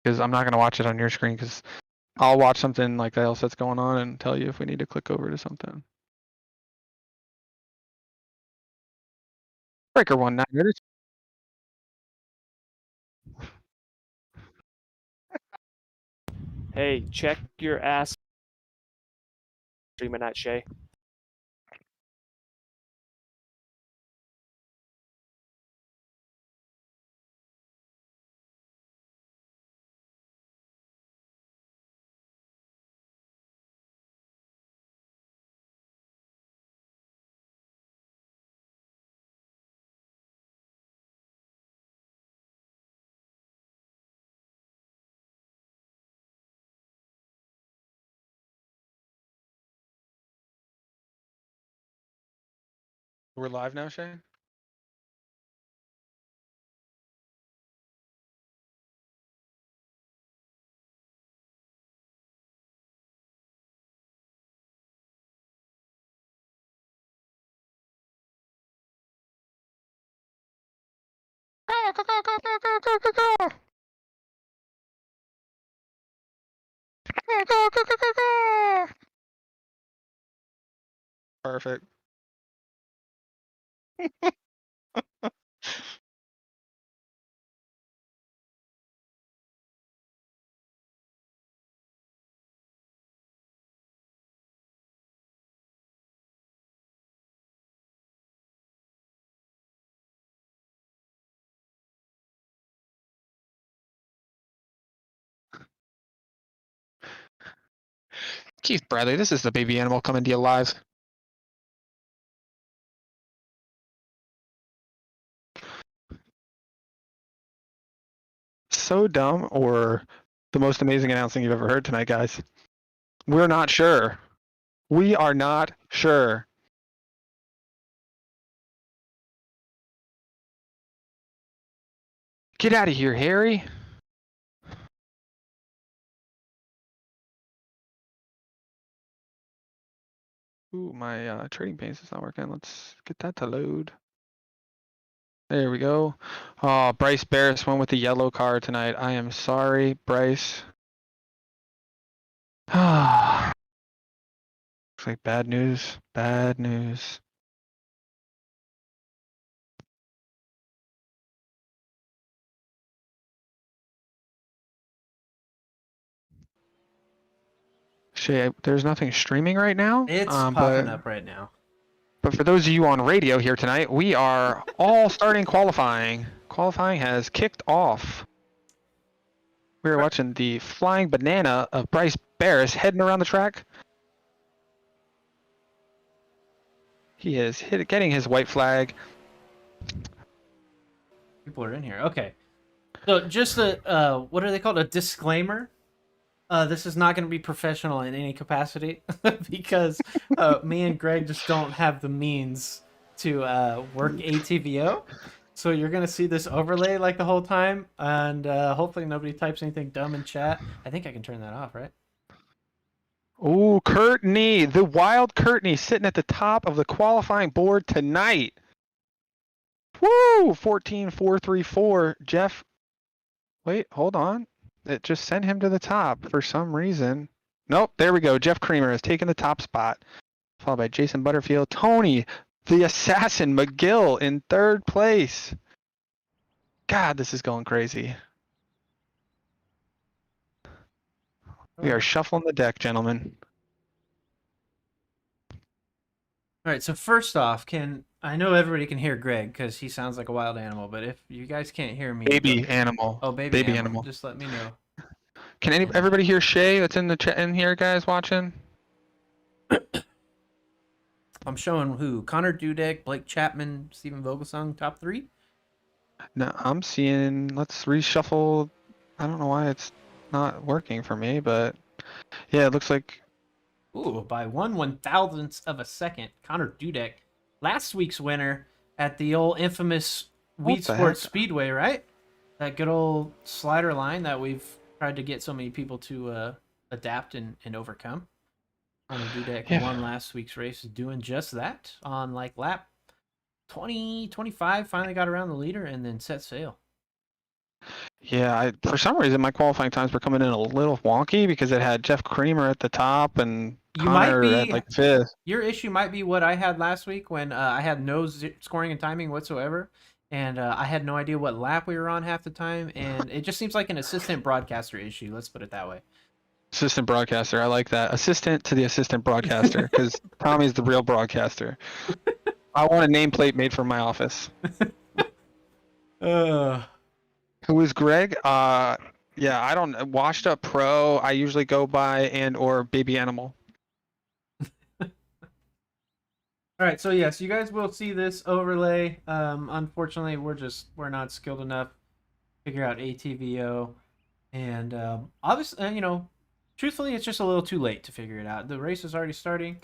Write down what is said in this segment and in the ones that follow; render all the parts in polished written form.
because I'm not going to watch it on your screen because I'll watch something like that else that's going on and tell you if we need to click over to something. Breaker 1-9. Hey, check your ass. Streaming at Shay. We're live now, Shane? Perfect. Keith Bradley, this is the baby animal coming to you live. So dumb, or the most amazing announcing you've ever heard tonight, guys. We're not sure. We are not sure. Get out of here, Harry. Ooh, my trading pace is not working. Let's get that to load. There we go. Oh, Bryce Barris went with the yellow card tonight. I am sorry, Bryce. Looks like bad news. Bad news. Shay, there's nothing streaming right now. It's popping up right now. But for those of you on radio here tonight, we are all starting qualifying. Qualifying has kicked off. We are watching the flying banana of Bryce Barris heading around the track. He is getting his white flag. People are in here. Okay. So just a, what are they called? A disclaimer. This is not going to be professional in any capacity because me and Greg just don't have the means to work ATVO. So you're going to see this overlay like the whole time, and hopefully nobody types anything dumb in chat. I think I can turn that off, right? Ooh, Courtney, the wild Courtney sitting at the top of the qualifying board tonight. Woo! 14.434. Jeff, wait, hold on. It just sent him to the top for some reason. Nope, there we go. Jeff Creamer has taken the top spot, followed by Jason Butterfield. Tony, the assassin McGill in third place. God, this is going crazy. We are shuffling the deck, gentlemen. All right, so first off, I know everybody can hear Greg because he sounds like a wild animal, but if you guys can't hear me... Baby animal. Oh, baby animal. Just let me know. Can everybody hear Shay that's in the chat in here, guys, watching? I'm showing who? Connor Dudek, Blake Chapman, Stephen Vogelsong, top 3? No, I'm seeing, let's reshuffle. I don't know why it's not working for me, but yeah, it looks like... Ooh, by 1/1000th of a second, Connor Dudek, last week's winner at the old infamous Weed Sports Speedway, right? That good old slider line that we've tried to get so many people to adapt and overcome. Connor Dudek won last week's race, doing just that on like lap 20, 25, finally got around the leader and then set sail. Yeah, for some reason my qualifying times were coming in a little wonky because it had Jeff Creamer at the top and You might Connor at be like fifth. Your issue might be what I had last week when I had no scoring and timing whatsoever, and I had no idea what lap we were on half the time, and it just seems like an assistant broadcaster issue. Let's put it that way. Assistant broadcaster, I like that. Assistant to the assistant broadcaster because Tommy's the real broadcaster. I want a nameplate made for my office. Uh, Who is Greg? Yeah, I don't washed up pro. I usually go by and or baby animal. all right, so yes, you guys will see this overlay. Unfortunately, we're not skilled enough to figure out ATVO, and obviously, truthfully, it's just a little too late to figure it out. The race is already starting,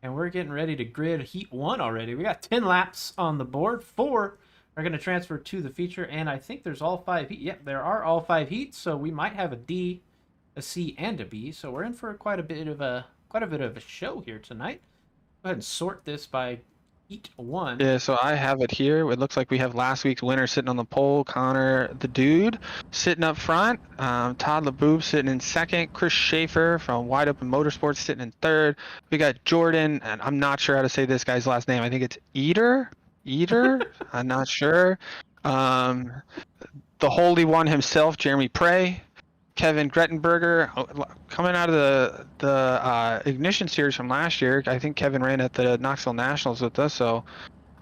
and we're getting ready to grid Heat 1 already. We got 10 laps on the board. 4 are going to transfer to the feature, and I think there's all 5 heat. Yep, there are all 5 heats, so we might have a D, a C, and a B. So we're in for quite a bit of a show here tonight. Go ahead and sort this by Heat 1. Yeah, so I have it here. It looks like we have last week's winner sitting on the pole, Connor the Dude, sitting up front. Todd LeBoob sitting in second. Chris Schaefer from Wide Open Motorsports sitting in third. We got Jordan, and I'm not sure how to say this guy's last name. I think it's Eater? I'm not sure. The Holy One himself, Jeremy Prey. Kevin Grettenberger coming out of the Ignition series from last year. I think Kevin ran at the Knoxville Nationals with us. So,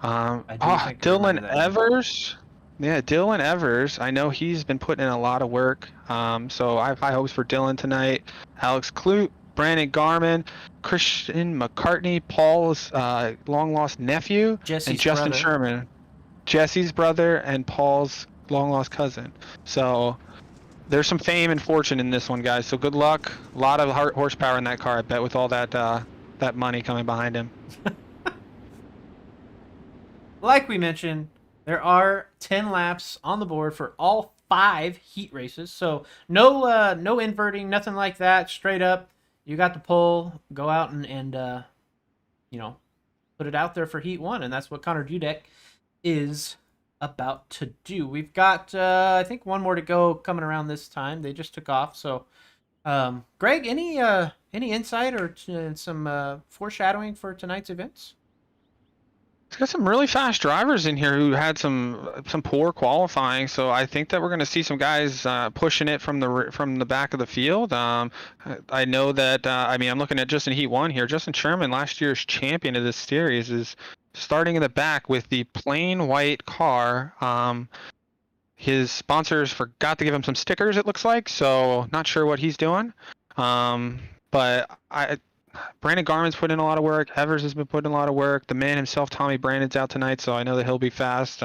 Dylan Evers. Yeah, Dylan Evers. I know he's been putting in a lot of work. So I have high hopes for Dylan tonight. Alex Clute, Brandon Garmin, Christian McCartney, Paul's long lost nephew, and Justin brother. Sherman, Jesse's brother, and Paul's long lost cousin. So. There's some fame and fortune in this one, guys. So good luck. A lot of horsepower in that car, I bet, with all that money coming behind him. Like we mentioned, there are 10 laps on the board for all 5 heat races. So no inverting, nothing like that. Straight up, you got the pole. Go out and put it out there for Heat 1, and that's what Connor Dudek is about to do. We've got I think one more to go coming around this time. They just took off. So Greg, any insight or some foreshadowing for tonight's events? It's got some really fast drivers in here who had some poor qualifying, so I think that we're going to see some guys pushing it from the back of the field. I know that I'm looking at just in Heat 1 here. Justin Sherman, last year's champion of this series, is starting in the back with the plain white car. His sponsors forgot to give him some stickers, it looks like, so not sure what he's doing. But Brandon Garmin's put in a lot of work. Evers has been putting in a lot of work. The man himself, Tommy Brandon's out tonight, so I know that he'll be fast.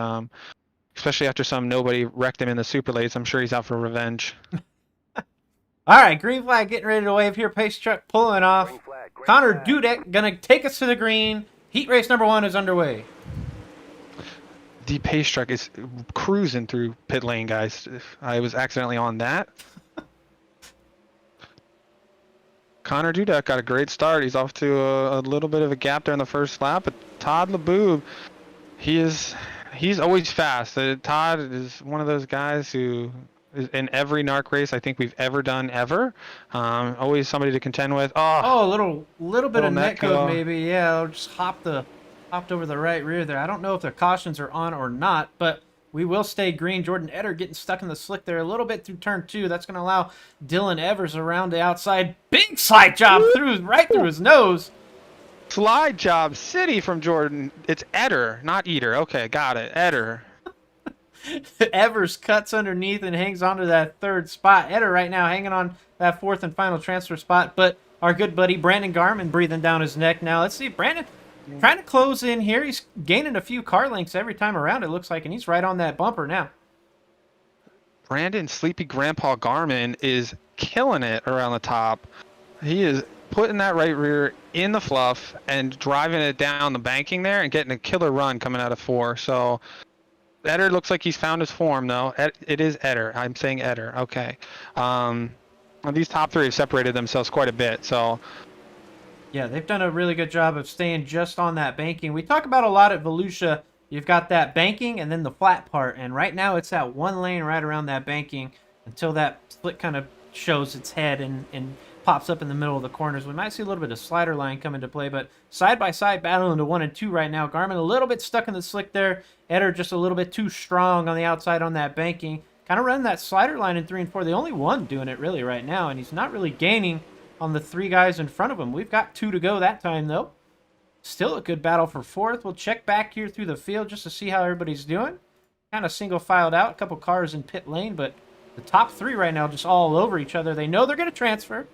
Especially after nobody wrecked him in the super lates. I'm sure he's out for revenge. All right, green flag getting ready to wave here. Pace truck pulling off. Connor Dudek gonna take us to the green. Heat race number 1 is underway. The pace truck is cruising through pit lane, guys. I was accidentally on that. Connor Dudek got a great start. He's off to a little bit of a gap there in the first lap, but Todd LeBoob, he's always fast. Todd is one of those guys who is in every NARC race I think we've ever done ever. Always somebody to contend with. A little bit of netcode maybe. Yeah, just hopped over the right rear there. I don't know if the cautions are on or not, but we will stay green. Jordan Eder getting stuck in the slick there a little bit through turn 2. That's going to allow Dylan Evers around the outside. Big slide job right through his nose. Slide job city from Jordan. It's Eder, not Eater. Okay, got it. Eder. Evers cuts underneath and hangs onto that 3rd spot. Eder right now hanging on that 4th and final transfer spot, but our good buddy Brandon Garmin breathing down his neck now. Let's see, Brandon trying to close in here. He's gaining a few car lengths every time around, it looks like, and he's right on that bumper now. Brandon Sleepy Grandpa Garmin is killing it around the top. He is putting that right rear in the fluff and driving it down the banking there and getting a killer run coming out of 4. So Eder looks like he's found his form, though. It is Eder. I'm saying Eder. Okay. These top 3 have separated themselves quite a bit, so... Yeah, they've done a really good job of staying just on that banking. We talk about a lot at Volusia. You've got that banking and then the flat part, and right now it's that one lane right around that banking. until that slick kind of shows its head and pops up in the middle of the corners. We might see a little bit of slider line come into play, but side by side battle into 1 and 2 right now. Garmin a little bit stuck in the slick there. Eder just a little bit too strong on the outside on that banking. Kind of running that slider line in 3 and 4. The only one doing it really right now, and he's not really gaining on the 3 guys in front of him. We've got 2 to go that time, though. Still a good battle for 4th. We'll check back here through the field just to see how everybody's doing. Kind of single filed out. A couple cars in pit lane, but the top 3 right now just all over each other. They know they're going to transfer.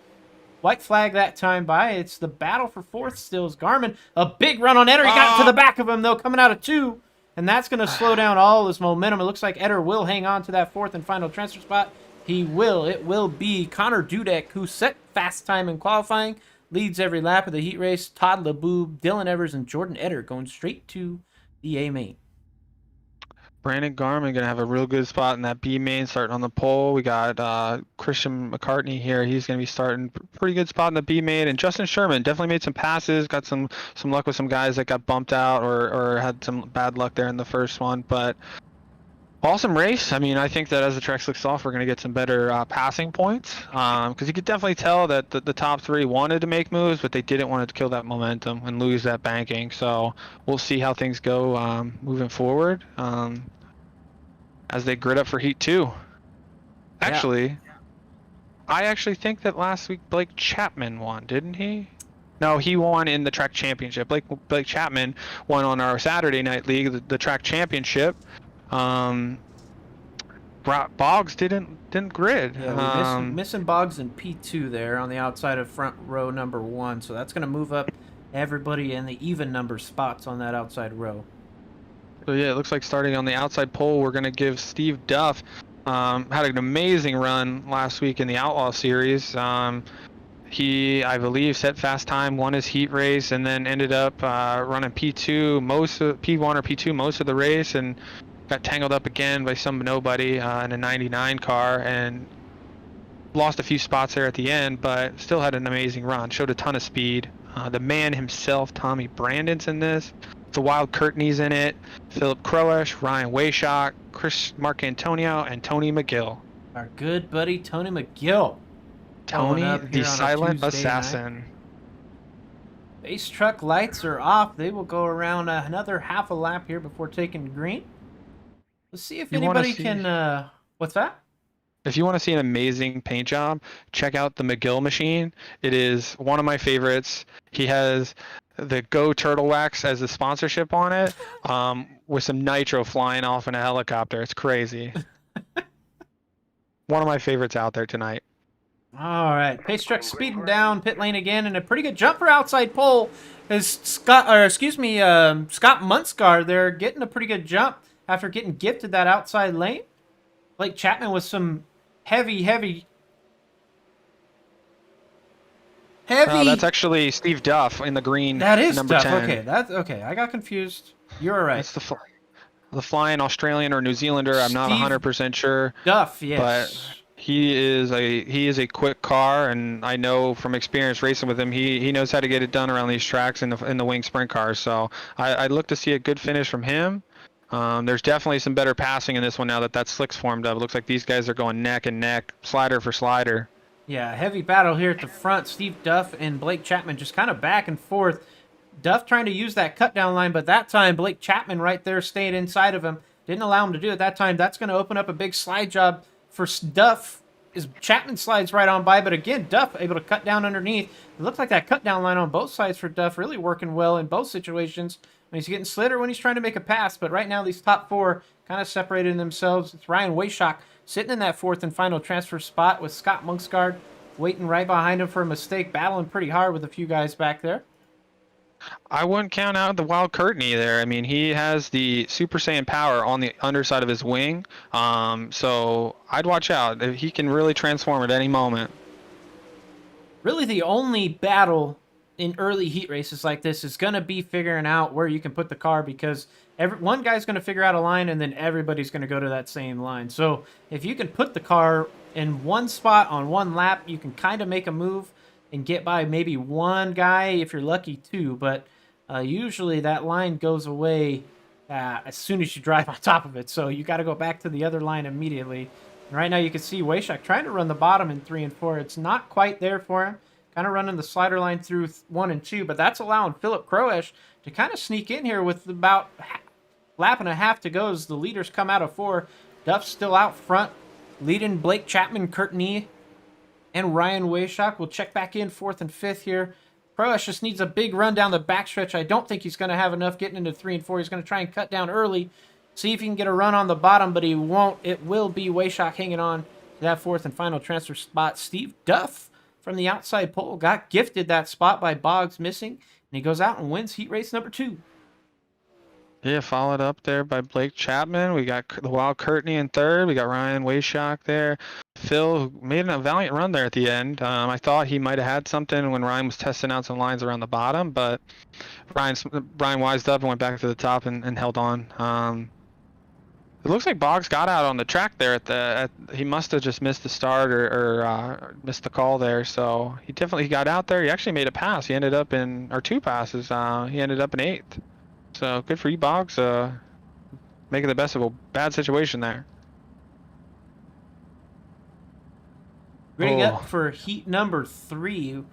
White flag that time by. It's the battle for 4th still is Garmin. A big run on Eder. He got to the back of him, though, coming out of 2. And that's going to slow down all his momentum. It looks like Eder will hang on to that 4th and final transfer spot. He will. It will be Connor Dudek, who set fast time in qualifying, leads every lap of the heat race. Todd LeBoob, Dylan Evers, and Jordan Eder going straight to the A main. Brandon Garmin gonna have a real good spot in that B main, starting on the pole. We got Christian McCartney here. He's gonna be starting pretty good spot in the B main, and Justin Sherman definitely made some passes. Got some luck with some guys that got bumped out or had some bad luck there in the first one, but awesome race. I mean, I think that as the track slicks off, we're going to get some better passing points because you could definitely tell that the top 3 wanted to make moves, but they didn't want to kill that momentum and lose that banking. So we'll see how things go moving forward as they grid up for Heat 2. Actually, I actually think that last week Blake Chapman won, didn't he? No, he won in the track championship. Blake Chapman won on our Saturday night league, the track championship. Boggs didn't grid. Yeah, missing Boggs in P2 there on the outside of front row number 1. So that's going to move up everybody in the even number spots on that outside row. So yeah, it looks like starting on the outside pole, we're going to give Steve Duff. Had an amazing run last week in the Outlaw Series. He, I believe, set fast time, won his heat race, and then ended up running P1 or P2 most of the race, and got tangled up again by some nobody in a 99 car, and lost a few spots there at the end, but still had an amazing run. Showed a ton of speed. The man himself, Tommy Brandon's in this. The Wild Courtney's in it. Philip Crowesh, Ryan Wayshock, Chris Mark Antonio, and Tony McGill. Our good buddy Tony McGill. Tony, the silent assassin. Night. Base truck lights are off. They will go around another half a lap here before taking green. Let's see if anybody can... what's that? If you want to see an amazing paint job, check out the McGill machine. It is one of my favorites. He has the Go Turtle Wax as a sponsorship on it, with some nitro flying off in a helicopter. It's crazy. One of my favorites out there tonight. All right, pace truck speeding down pit lane again, and a pretty good jump for outside pole. Is Scott Munskar there getting a pretty good jump after getting gifted that outside lane? Blake Chapman with some heavy. That's actually Steve Duff in the green. That is number Duff. 10. Okay, that's okay. I got confused. You're right. That's the flying Australian or New Zealander. I'm not 100% sure. Duff, yes. But he is a quick car, and I know from experience racing with him, he knows how to get it done around these tracks in the wing sprint cars. So I'd look to see a good finish from him. There's definitely some better passing in this one now that slick's formed up. It looks like these guys are going neck and neck, slider for slider. Yeah, heavy battle here at the front. Steve Duff and Blake Chapman just kind of back and forth. Duff trying to use that cut down line, but that time Blake Chapman right there stayed inside of him. Didn't allow him to do it that time. That's going to open up a big slide job for Duff. As Chapman slides right on by, but again, Duff able to cut down underneath. It looks like that cut down line on both sides for Duff really working well in both situations. When he's getting slid or when he's trying to make a pass, but right now these top 4 kind of separated themselves. It's Ryan Wayshock sitting in that 4th and final transfer spot with Scott Munksgaard waiting right behind him for a mistake, battling pretty hard with a few guys back there. I wouldn't count out the Wild Courtney there. I mean, he has the Super Saiyan power on the underside of his wing, so I'd watch out. He can really transform at any moment. Really the only battle in early heat races like this is going to be figuring out where you can put the car, because one guy's going to figure out a line and then everybody's going to go to that same line. So if you can put the car in one spot on one lap, you can kind of make a move and get by maybe one guy if you're lucky too, but usually that line goes away as soon as you drive on top of it, so you got to go back to the other line immediately. Right now you can see Wayshak trying to run the bottom in 3 and 4. It's not quite there for him. Kind of running the slider line through 1 and 2, but that's allowing Philip Croesh to kind of sneak in here with about lap and a half to go as the leaders come out of 4. Duff's still out front, leading Blake Chapman, Courtney, and Ryan Wayshak. Will check back in 4th and 5th here. Croesh just needs a big run down the backstretch. I don't think he's going to have enough getting into 3 and 4. He's going to try and cut down early. See if he can get a run on the bottom, but he won't. It will be Wayshak hanging on to that 4th and final transfer spot. Steve Duff from the outside pole got gifted that spot by Boggs missing, and he goes out and wins heat race number 2. Yeah, followed up there by Blake Chapman. We got the Wild Courtney in 3rd. We got Ryan Wayshak there. Phil, who made a valiant run there at the end. I thought he might have had something when Ryan was testing out some lines around the bottom, but Ryan wised up and went back to the top and held on. It looks like Boggs got out on the track there he must have just missed the start or missed the call there. So he definitely got out there. He actually made a pass. He ended up in, or 2 passes. He ended up in 8th. So good for you, Boggs. Making the best of a bad situation there. Grading up for heat number 3.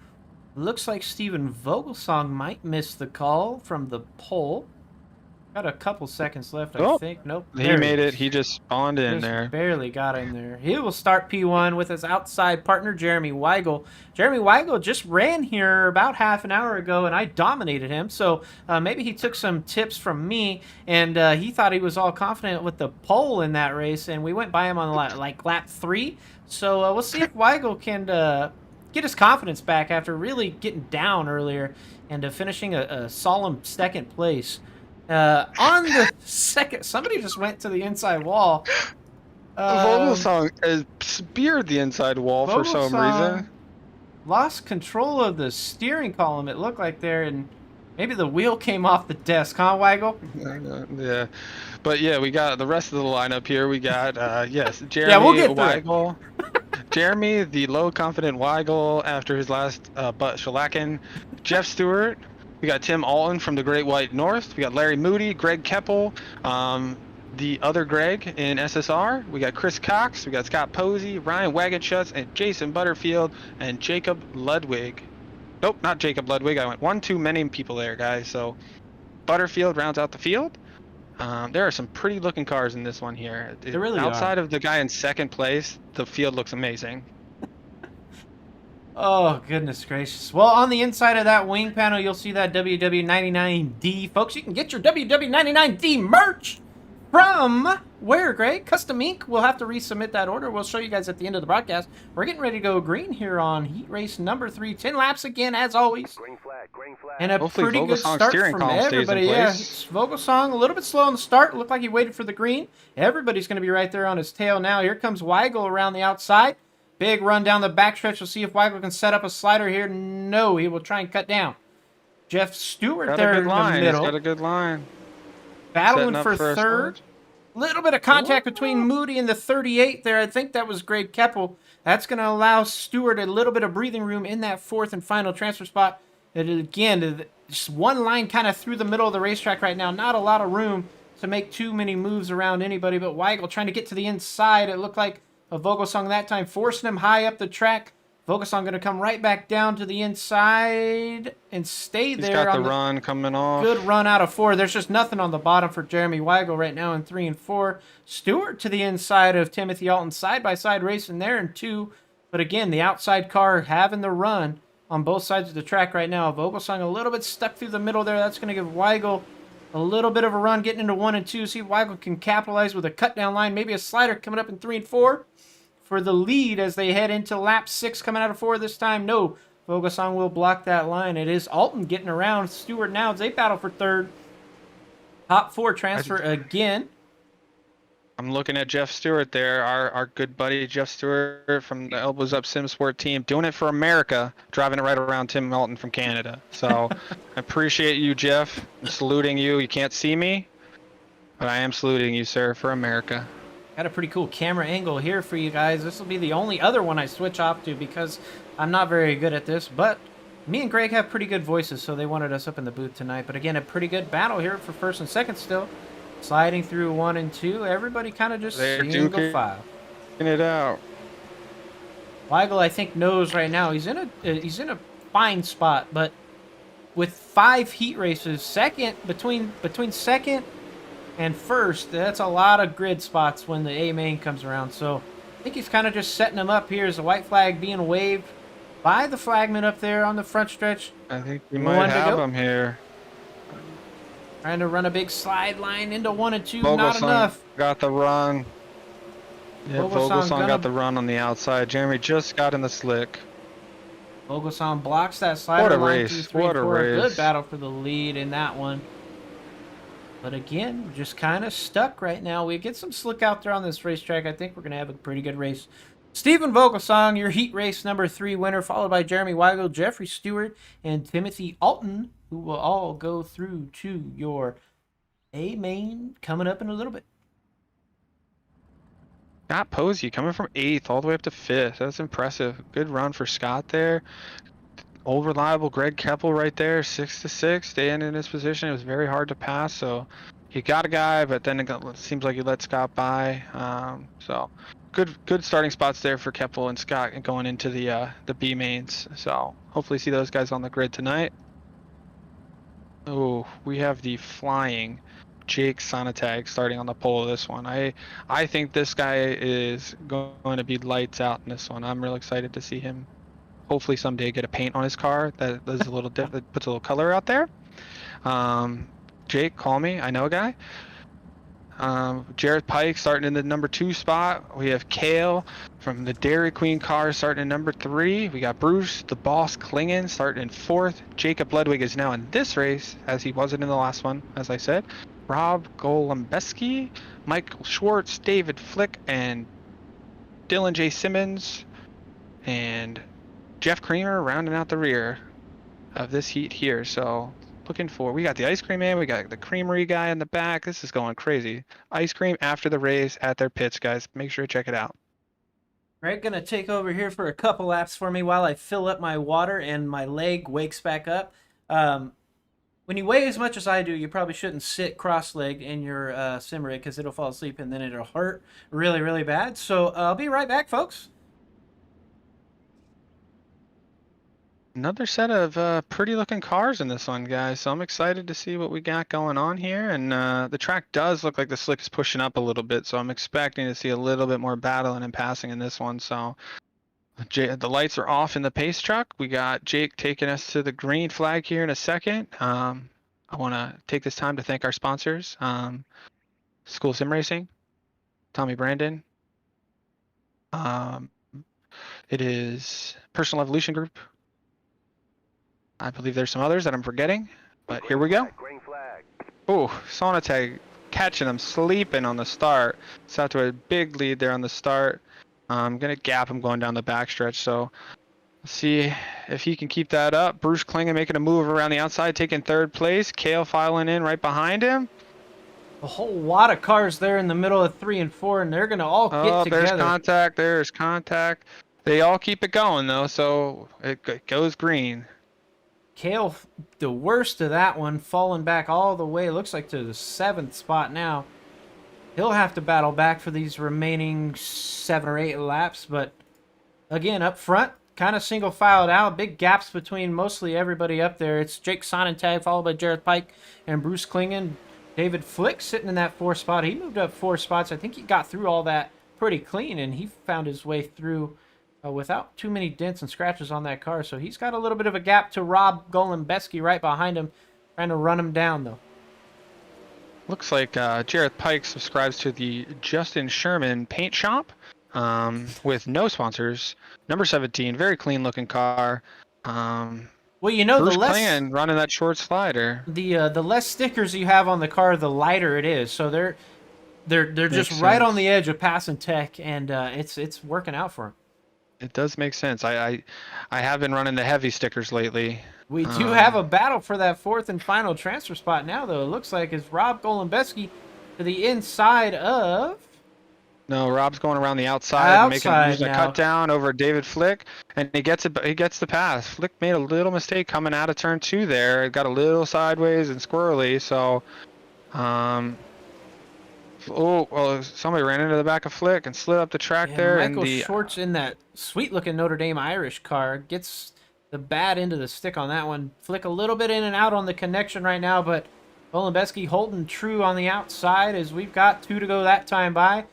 Looks like Steven Vogelsong might miss the call from the pole. Got a couple seconds left, I think. Nope. He made it. He just spawned in there. Barely got in there. He will start P1 with his outside partner, Jeremy Weigel. Jeremy Weigel just ran here about half an hour ago, and I dominated him. So maybe he took some tips from me, and he thought he was all confident with the pole in that race, and we went by him on like lap 3. So we'll see if Weigel can get his confidence back after really getting down earlier and finishing a solemn 2nd place. On the 2nd, somebody just went to the inside wall. Vogelsong has speared the inside wall for some reason. Lost control of the steering column, it looked like there, and maybe the wheel came off the desk, huh, Weigel? Yeah. But yeah, we got the rest of the lineup here. We got, yes, Jeremy yeah, we'll get Weigel. Jeremy, the low confident Weigel after his last butt shellacking. Jeff Stewart. We got Tim Alton from the Great White North. We got Larry Moody, Greg Keppel, the other Greg in SSR. We got Chris Cox. We got Scott Posey, Ryan Wagonschutz, and Jason Butterfield, and Jacob Ludwig. Nope, not Jacob Ludwig. I went one too many people there, guys. So Butterfield rounds out the field. There are some pretty looking cars in this one here. There really outside are. of the guy in 2nd place, the field looks amazing. Oh, goodness gracious. Well, on the inside of that wing panel, you'll see that WW99D. Folks, you can get your WW99D merch from where, Greg? Custom Ink. We'll have to resubmit that order. We'll show you guys at the end of the broadcast. We're getting ready to go green here on heat race number 3. 10 laps again, as always. Green flag. And a Hopefully pretty good Vogelsong's start steering from column stays in everybody. Yeah, place. it's Vogelsong a little bit slow on the start. Looked like he waited for the green. Everybody's going to be right there on his tail now. Here comes Weigel around the outside. Big run down the backstretch. We'll see if Weigel can set up a slider here. No, he will try and cut down. Jeff Stewart there in the middle. He's got a good line. Battling for 3rd. Little bit of contact between Moody and the 38 there. I think that was Greg Keppel. That's going to allow Stewart a little bit of breathing room in that 4th and final transfer spot. And again, just one line kind of through the middle of the racetrack right now. Not a lot of room to make too many moves around anybody, but Weigel trying to get to the inside. It looked like a Vogelsong that time, forcing him high up the track. Vogelsong going to come right back down to the inside and stay there. He's got the run coming off. Good run out of 4. There's just nothing on the bottom for Jeremy Weigel right now in 3 and 4. Stewart to the inside of Timothy Alton, side-by-side racing there in 2. But again, the outside car having the run on both sides of the track right now. Vogelsong a little bit stuck through the middle there. That's going to give Weigel a little bit of a run getting into 1 and 2. See if Weigel can capitalize with a cut-down line. Maybe a slider coming up in 3 and 4. For the lead as they head into lap 6 coming out of 4 this time. No, Vogelsong will block that line. It is Alton getting around Stewart now as they battle for 3rd. Top 4 transfer again. I'm looking at Jeff Stewart there, our good buddy Jeff Stewart from the Elbows Up Sim Sport team, doing it for America, driving it right around Tim Alton from Canada. So I appreciate you, Jeff. I'm saluting you. You can't see me, but I am saluting you, sir, for America. Got a pretty cool camera angle here for you guys. This will be the only other one I switch off to because I'm not very good at this. But me and Greg have pretty good voices, so they wanted us up in the booth tonight. But again, a pretty good battle here for 1st and 2nd still. Sliding through 1 and 2. Everybody kind of just single file. it out. Weigel, I think, knows right now he's in a fine spot, but with 5 heat races, between second and first, that's a lot of grid spots when the A main comes around. So I think he's kind of just setting them up here as the white flag being waved by the flagman up there on the front stretch. I think we might have him here. Trying to run a big slide line into 1 and 2, Vogelsong not enough. got the run. Yeah, Vogelsong got the run on the outside. Jeremy just got in the slick. Vogelsong blocks that slider What a line. race. 2, 3, What a 4. race. Good battle for the lead in that one. But again, we're just kind of stuck right now. We get some slick out there on this racetrack. I think we're going to have a pretty good race. Stephen Vogelsong, your heat race number 3 winner, followed by Jeremy Weigel, Jeffrey Stewart, and Timothy Alton, who will all go through to your A main coming up in a little bit. Scott Posey coming from 8th all the way up to 5th. That's impressive. Good run for Scott there. Old reliable Greg Keppel right there, 6 to 6, staying in his position. It was very hard to pass, so he got a guy, but then it seems like he let Scott by. So good starting spots there for Keppel and Scott going into the B mains. So hopefully see those guys on the grid tonight. Oh, we have the flying Jake Sonatag starting on the pole of this one. I think this guy is going to be lights out in this one. I'm real excited to see him hopefully someday get a paint on his car that is a little that puts a little color out there. Jake, call me. I know a guy. Jared Pike starting in the number 2 spot. We have Kale from the Dairy Queen car starting in number 3. We got Bruce, the boss Klingen, starting in 4th. Jacob Ludwig is now in this race, as he wasn't in the last one, as I said. Rob Golembeski, Michael Schwartz, David Flick, and Dylan J. Simmons, and Jeff Creamer rounding out the rear of this heat here. So we got the ice cream man, we got the creamery guy in the back. This is going crazy. Ice cream after the race at their pits, guys. Make sure to check it out. Greg gonna take over here for a couple laps for me while I fill up my water and my leg wakes back up. When you weigh as much as I do, you probably shouldn't sit cross-legged in your sim rig because it'll fall asleep and then it'll hurt really, really bad. So I'll be right back, folks. Another set of pretty looking cars in this one, guys. So I'm excited to see what we got going on here. And the track does look like the slick is pushing up a little bit. So I'm expecting to see a little bit more battling and passing in this one. So the lights are off in the pace truck. We got Jake taking us to the green flag here in a second. I want to take this time to thank our sponsors. School Sim Racing, Tommy Brandon. It is Personal Evolution Group. I believe there's some others that I'm forgetting, but here we go. Oh, Sonatag catching him sleeping on the start. It's out to a big lead there on the start. I'm going to gap him going down the backstretch, so let's see if he can keep that up. Bruce Klingen making a move around the outside, taking 3rd place. Kale filing in right behind him. A whole lot of cars there in the middle of 3 and 4, and they're going to all get together. There's contact. They all keep it going, though, so it goes green. Kale, the worst of that one, falling back all the way, looks like to the 7th spot now. He'll have to battle back for these remaining 7 or 8 laps, but again, up front, kind of single filed out, big gaps between mostly everybody up there. It's Jake Sonentag, followed by Jared Pike and Bruce Klingen. David Flick sitting in that 4th spot. He moved up 4 spots. I think he got through all that pretty clean, and he found his way through without too many dents and scratches on that car. So he's got a little bit of a gap to Rob Golembeski right behind him, trying to run him down, though. Looks like Jared Pike subscribes to the Justin Sherman paint shop with no sponsors. Number 17, very clean looking car. Well, you know, Bruce the less Klan running that short slider. The less stickers you have on the car, the lighter it is. So they're just Makes right sense. on the edge of passing tech, and it's working out for them. It does make sense. I have been running the heavy stickers lately. We do have a battle for that 4th and final transfer spot now, though. It looks like it's Rob Golembeski to the inside of... No, Rob's going around the outside, using a now. cut down over David Flick, and he gets the pass. Flick made a little mistake coming out of turn 2 there. It got a little sideways and squirrely, so Oh, well, somebody ran into the back of Flick and slid up the track Yeah, there, and Michael the Short's in that sweet-looking Notre Dame Irish car. Gets the bad end of the stick on that one. Flick a little bit in and out on the connection right now, but Golembeski holding true on the outside as we've got 2 to go that time by.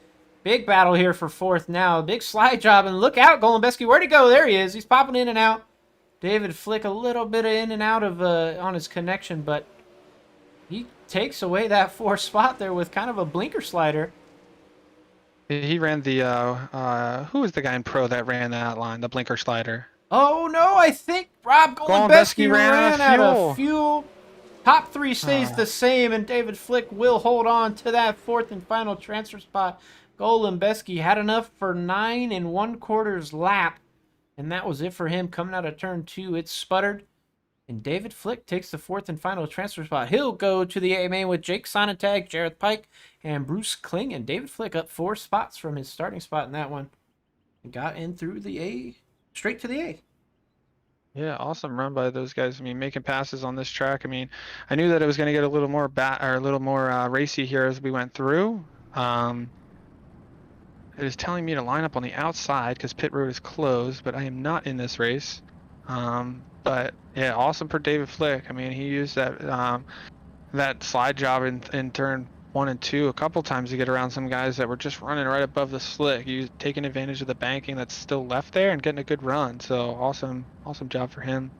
Big battle here for 4th now. Big slide job, and look out, Golembeski. Where'd he go? There he is. He's popping in and out. David Flick a little bit in and out of on his connection, but he takes away that 4th spot there with kind of a blinker slider. he ran the who was the guy in pro that ran that line, the blinker slider? Oh no, I think Rob Golembeski Golembeski ran out fuel. of fuel. Top 3 stays the same, and David Flick will hold on to that 4th and final transfer spot. Golembeski had enough for 9 1/4 lap, and that was it for him coming out of turn 2. It sputtered, and David Flick takes the 4th and final transfer spot. He'll go to the A main with Jake Sonntag, Jareth Pike, and Bruce Kling, and David Flick up 4 spots from his starting spot in that one. And got in through the A, straight to the A. Yeah, awesome run by those guys. I mean, making passes on this track. I mean, I knew that it was going to get a little more racy here as we went through. It is telling me to line up on the outside because pit road is closed, but I am not in this race. But yeah, awesome for David Flick. I mean, he used that slide job in turn 1 and 2 a couple times to get around some guys that were just running right above the slick. He's taking advantage of the banking that's still left there and getting a good run. So awesome job for him.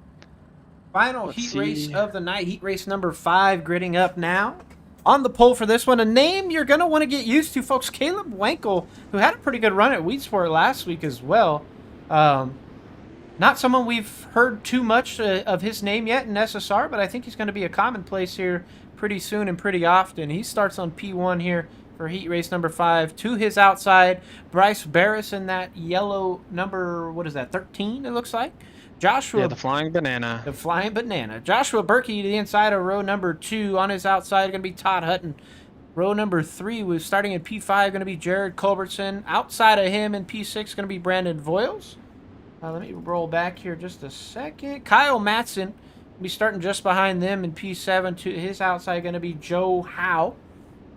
Final heat race of the night, heat race number 5, gridding up now. On the pole for this one, a name you're going to want to get used to, folks. Caleb Weinkel, who had a pretty good run at Weedsport last week as well. Not someone we've heard too much of his name yet in SSR, but I think he's going to be a commonplace here pretty soon and pretty often. He starts on P1 here for heat race number 5. To his outside, Bryce Barris in that yellow number, 13 it looks like. Joshua. Yeah, the Flying Banana. The Flying Banana. Joshua Berkey to the inside of row number 2. On his outside, going to be Todd Hutton. Row number 3 was starting in P5, going to be Jared Culbertson. Outside of him in P6, going to be Brandon Voyles. Let me roll back here just a second. Kyle Matson will be starting just behind them in P7. To his outside, going to be Joe Howe.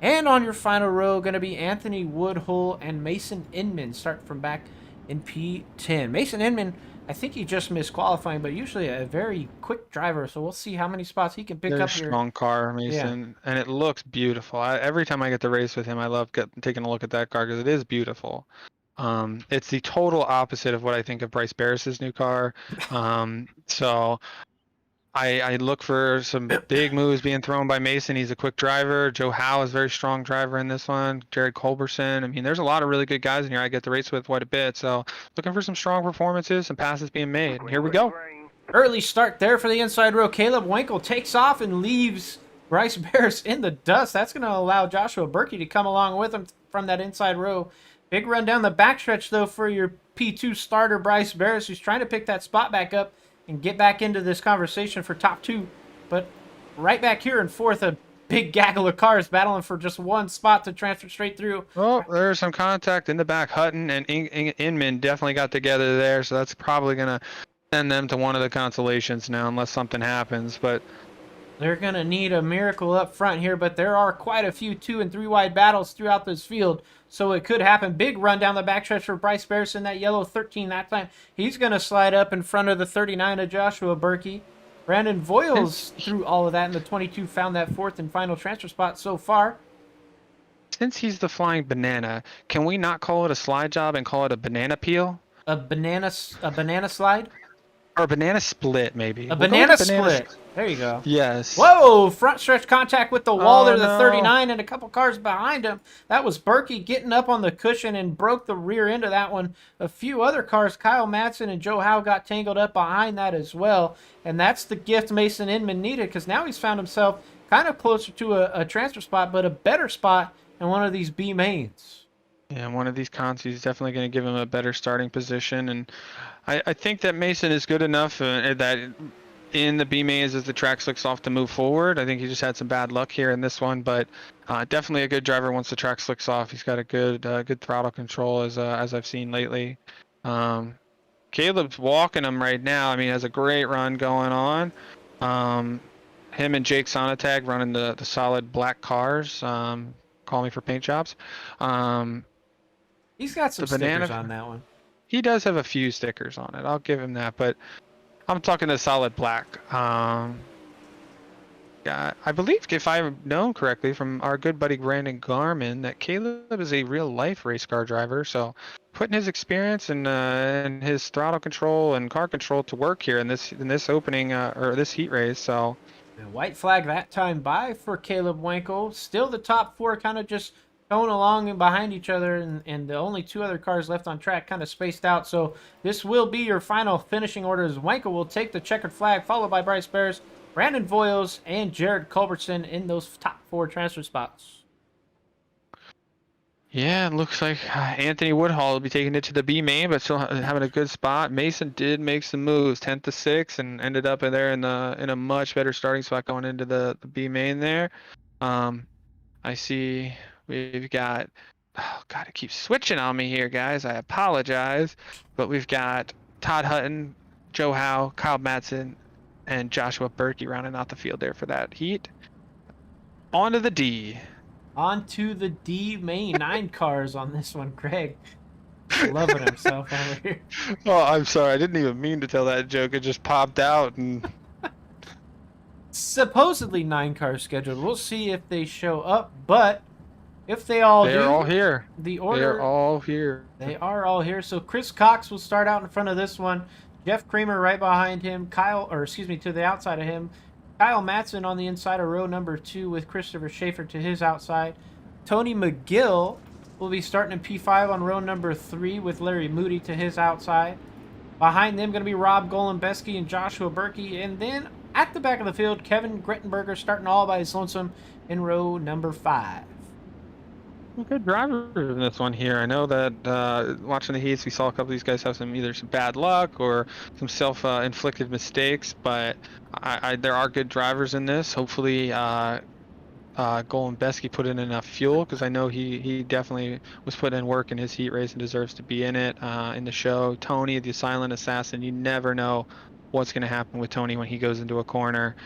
And on your final row, going to be Anthony Woodhull and Mason Inman, starting from back in P10. Mason Inman, I think he just missed qualifying, but usually a very quick driver, so we'll see how many spots he can pick up here. Strong car, Mason, and it looks beautiful. Every time I get to race with him, I love taking a look at that car because it is beautiful. It's the total opposite of what I think of Bryce Barris's new car. So I look for some big moves being thrown by Mason. He's a quick driver. Joe Howe is a very strong driver in this one. Jared Culbertson. I mean, there's a lot of really good guys in here I get to race with quite a bit. So looking for some strong performances, some passes being made. And here we go. Early start there for the inside row. Caleb Weinkel takes off and leaves Bryce Barris in the dust. That's going to allow Joshua Berkey to come along with him from that inside row. Big run down the backstretch, though, for your P2 starter, Bryce Barris, who's trying to pick that spot back up and get back into this conversation for top 2. But right back here in 4th, a big gaggle of cars battling for just one spot to transfer straight through. Oh, there's some contact in the back. Hutton and Inman definitely got together there, so that's probably going to send them to one of the consolations now unless something happens. But they're going to need a miracle up front here, but there are quite a few 2 and 3 wide battles throughout this field, so it could happen. Big run down the backstretch for Bryce Barris in that yellow 13 that time. He's going to slide up in front of the 39 of Joshua Berkey. Brandon Voyles, through all of that in the 22, found that 4th and final transfer spot so far. Since he's the Flying Banana, can we not call it a slide job and call it a banana peel? A banana slide? Or a banana split, maybe. A banana split. There you go. Yes. Whoa! Front stretch contact with the wall there, the no. 39 and a couple cars behind him. That was Berkey getting up on the cushion and broke the rear end of that one. A few other cars, Kyle Matson and Joe Howe, got tangled up behind that as well. And that's the gift Mason Inman needed, because now he's found himself kind of closer to a transfer spot, but a better spot in one of these B mains. Yeah, one of these cons, he's definitely going to give him a better starting position. And I think that Mason is good enough that in the B mains as the track slicks off to move forward. I think he just had some bad luck here in this one, but definitely a good driver once the track slicks off. He's got a good throttle control as I've seen lately. Caleb's walking him right now. I mean, he has a great run going on. Him and Jake Sonntag running the solid black cars. call me for paint jobs. He's got some The banana- stickers on that one. He does have a few stickers on it. I'll give him that, but I'm talking a solid black. Yeah, I believe, if I've known correctly from our good buddy Brandon Garmin, that Caleb is a real life race car driver. So putting his experience and his throttle control and car control to work here in this opening or this heat race. So And white flag that time by for Caleb Weinkel. Still the top four kind of just going along and behind each other, and the only two other cars left on track kind of spaced out. So this will be your final finishing order as Weinkel will take the checkered flag, followed by Bryce Bears, Brandon Voyles, and Jared Culbertson in those top four transfer spots. yeah, it looks like Anthony Woodhull will be taking it to the B main, but still having a good spot. Mason did make some moves, 10th to 6, and ended up in there in a much better starting spot going into the B main there. I see we've got, oh God, it keeps switching on me here, guys. I apologize, but we've got Todd Hutton, Joe Howe, Kyle Madsen, and Joshua Berkey rounding out the field there for that heat. On to the D. On to the D main. 9 cars on this one, Greg. Loving himself over here. Oh, I'm sorry. I didn't even mean to tell that joke. It just popped out and Supposedly 9 cars scheduled. We'll see if they show up, but if they all do, they're all here. the order, They're all here. they are all here. So Chris Cox will start out in front of this one. Jeff Creamer right behind him. To the outside of him. Kyle Madsen on the inside of row number 2 with Christopher Schaefer to his outside. Tony McGill will be starting in P5 on row number 3 with Larry Moody to his outside. Behind them going to be Rob Golembeski and Joshua Berkey. And then at the back of the field, Kevin Grettenberger starting all by his lonesome in row number 5. Good drivers in this one here. I know that watching the heats, we saw a couple of these guys have either some bad luck or some self-inflicted mistakes, but there are good drivers in this. Hopefully, Golembeski put in enough fuel, because I know he definitely was putting in work in his heat race and deserves to be in it in the show. Tony, the silent assassin, you never know what's going to happen with Tony when he goes into a corner.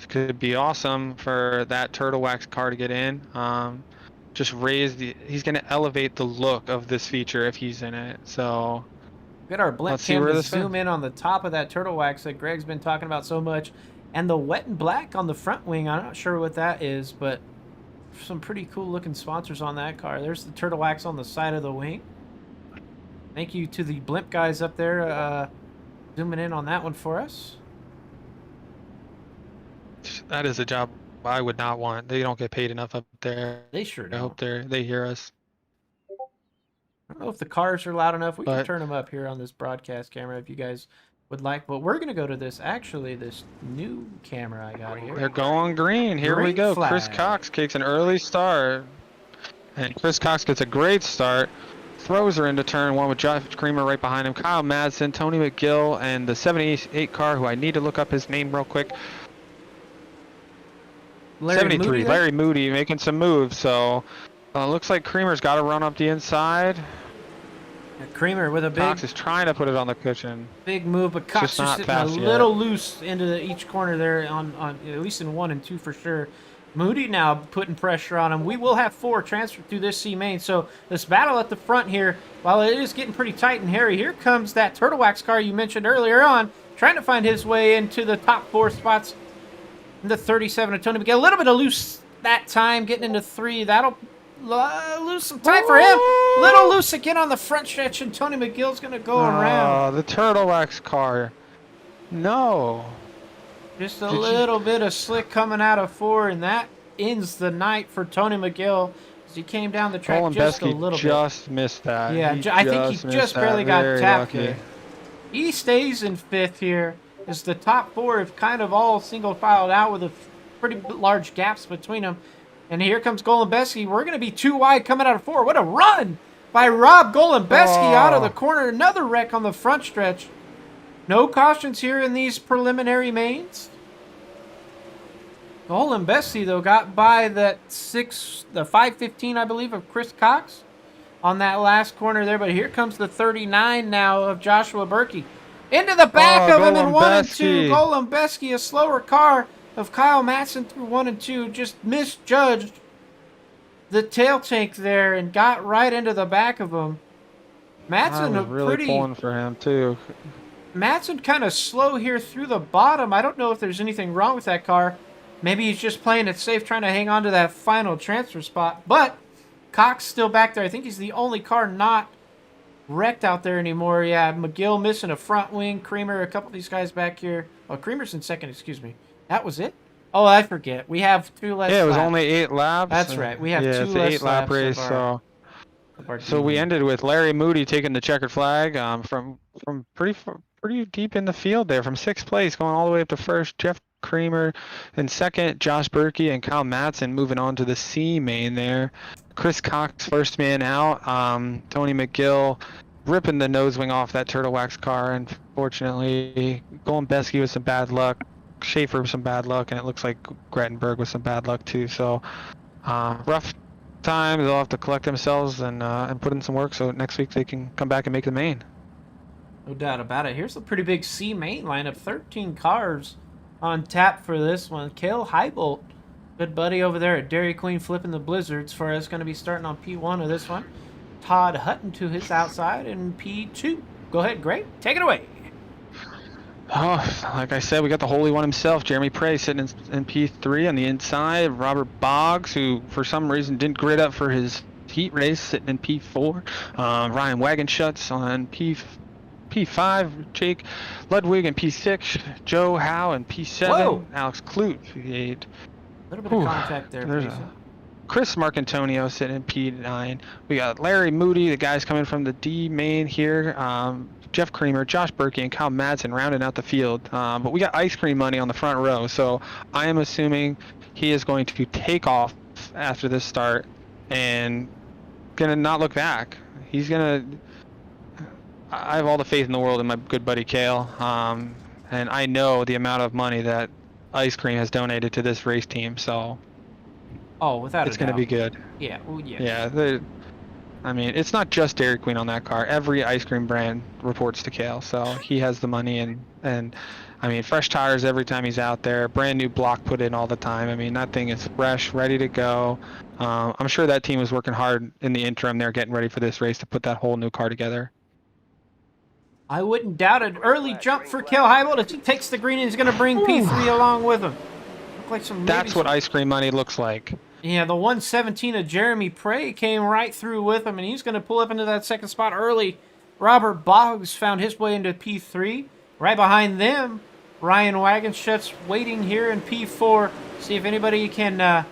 Could be awesome for that turtle wax car to get in. Just he's going to elevate the look of this feature if he's in it. So Get our blimp let's see cam where to this zoom in on the top of that turtle wax that Greg's been talking about so much. And the wet and black on the front wing, I'm not sure what that is, but some pretty cool looking sponsors on that car. There's the turtle wax on the side of the wing. Thank you to the blimp guys up there zooming in on that one for us. that is a job I would not want. They don't get paid enough up there. They sure I don't. hope they hear us. I don't know if the cars are loud enough. We can But- turn them up here on this broadcast camera if you guys would like. But we're going to go to this new camera I got here. They're going green. Here we Green go. flag. Chris Cox takes an early start. And Chris Cox gets a great start. Throws her into turn 1 with Josh Creamer right behind him. Kyle Madsen, Tony McGill, and the 78 car, who I need to look up his name real quick. Larry 73. Moody there? Larry Moody making some moves. So looks like Creamer's got to run up the inside. Yeah, Creamer with a Cox is trying to put it on the cushion. big move, but Cox just just not sitting a fast yet. little loose into each corner there on at least in 1 and 2 for sure. Moody now putting pressure on him. We will have 4 transferred through this C main. So this battle at the front here, while it is getting pretty tight and hairy, here comes that turtle wax car you mentioned earlier on, trying to find his way into the top 4 spots. The 37 of Tony McGill. A little bit of loose that time, getting into 3. That'll lose some time for him. Little loose again on the front stretch, and Tony McGill's going to go around. The turtle wax car. No. Just a little bit of slick coming out of 4, and that ends the night for Tony McGill as he came down the track just a little bit. just missed that. Yeah, He I think he missed just that. barely got Very tapped lucky. there. He stays in 5th here as the top 4 have kind of all single filed out with a pretty large gaps between them. And here comes Golembeski. We're going to be 2 wide coming out of 4. What a run by Rob Golembeski out of the corner. Another wreck on the front stretch. No cautions here in these preliminary mains. Golembeski, though, got by the 515, I believe, of Chris Cox on that last corner there. But here comes the 39 now of Joshua Berkey. Into the back of him in 1 and 2. Golembeski, a slower car of Kyle Madsen through 1 and 2. Just misjudged the tail tank there and got right into the back of him. I Matson was really pulling for him too. Matson kind of slow here through the bottom. I don't know if there's anything wrong with that car. Maybe he's just playing it safe, trying to hang on to that final transfer spot. But Cox still back there. I think he's the only car not wrecked out there anymore. Yeah, McGill missing a front wing. Creamer, a couple of these guys back here. Oh, Creamer's in second, excuse me. That was it? Oh, I forget. We have 2 less Yeah, it was laps. only 8 laps. That's right. We have 2 yeah, it's less an 8-lap laps race. So we ended with Larry Moody taking the checkered flag from pretty deep in the field there, from 6th place going all the way up to first. Jeff Creamer in second, Josh Berkey and Kyle Matson moving on to the C main there. Chris Cox first man out. Tony McGill ripping the nose wing off that Turtle Wax car, unfortunately. Golembesky with some bad luck. Schaefer with some bad luck, and it looks like Grettenberg with some bad luck too. So rough time. They'll have to collect themselves and put in some work so next week they can come back and make the main. No doubt about it. Here's a pretty big C main lineup. 13 cars on tap for this one. Cale Heibolt, good buddy over there at Dairy Queen flipping the blizzards for us, going to be starting on P1 of this one. Todd Hutton to his outside in P2. Go ahead, Greg. Take it away. Oh, like I said, we got the Holy One himself, Jeremy Prey, sitting in P3 on the inside. Robert Boggs, who for some reason didn't grid up for his heat race, sitting in P4. Ryan Wagenschutz on P5. Jake Ludwig in P6. Joe Howe in P7. Whoa. Alex Clute, P8. A little bit of contact there. There's Chris Marcantonio sitting in P9. We got Larry Moody, the guys coming from the D main here. Jeff Creamer, Josh Berkey, and Kyle Madsen rounding out the field. But we got ice cream money on the front row, so I am assuming he is going to take off after this start and gonna not look back. He's gonna. I have all the faith in the world in my good buddy Cale, and I know the amount of money that ice cream has donated to this race team, so. Oh, without it's going to be good. Yeah, well, yeah. Yeah, I mean, it's not just Dairy Queen on that car. Every ice cream brand reports to Cale, so he has the money and I mean, fresh tires every time he's out there. Brand new block put in all the time. I mean, that thing is fresh, ready to go. I'm sure that team was working hard in the interim there, getting ready for this race to put that whole new car together. I wouldn't doubt it. Early jump for Cale Heibolt. If he takes the green, he's going to bring P3 along with him. Look like That's what ice cream money looks like. Yeah, the 117 of Jeremy Prey came right through with him, and he's going to pull up into that second spot early. Robert Boggs found his way into P3. Right behind them, Ryan Wagenschutz waiting here in P4. See if anybody can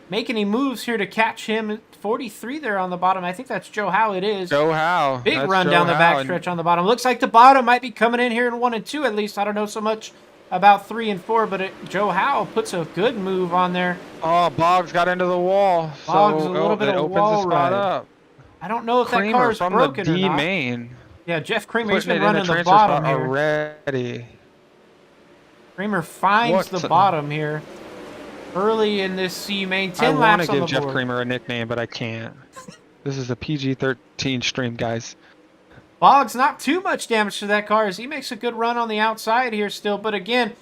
make any moves here to catch him. 43 there on the bottom. I think that's Joe Howe. It is. Joe Howe. Big run down the backstretch on the bottom. Looks like the bottom might be coming in here in 1 and 2 at least. I don't know so much about 3 and 4, but Joe Howe puts a good move on there. Oh, Boggs got into the wall. Boggs so, a little bit of opens wall the spot ride. up. I don't know if Creamer that car is from broken the D or not. main. Yeah, Jeff Creamer, he's Putting been it in running the transfer bottom spot here. already. Creamer finds the bottom here early in this C main. 10 laps on the board. I want to give Jeff Creamer a nickname, but I can't. This is a PG-13 stream, guys. Boggs, not too much damage to that car as he makes a good run on the outside here still. But again,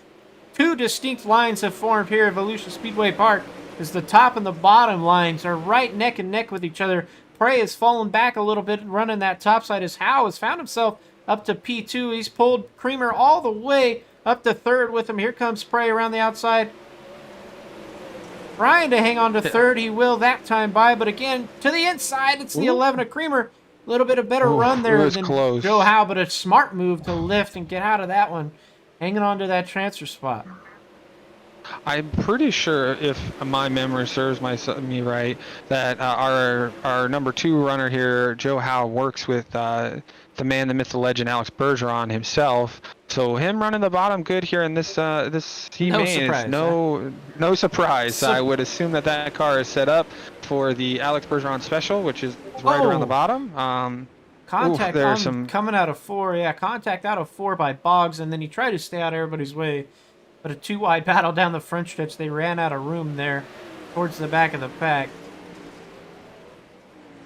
2 distinct lines have formed here at Volusia Speedway Park as the top and the bottom lines are right neck and neck with each other. Prey has fallen back a little bit running that top side as Howe has found himself up to P2. He's pulled Creamer all the way up to third with him. Here comes Prey around the outside. Trying to hang on to third. He will that time by, but again, to the inside, it's the 11 of Creamer. A little bit of better run there than close. Joe Howe, but a smart move to lift and get out of that one. Hanging on to that transfer spot. I'm pretty sure, if my memory serves me right, that our number 2 runner here, Joe Howe, works with the man, the myth, the legend, Alex Bergeron himself. So him running the bottom good here in this C main is no surprise. I would assume that car is set up for the Alex Bergeron special, which is right around the bottom. Contact coming out of 4. Yeah, contact out of 4 by Boggs, and then he tried to stay out of everybody's way. But a 2-wide battle down the front stretch. They ran out of room there towards the back of the pack.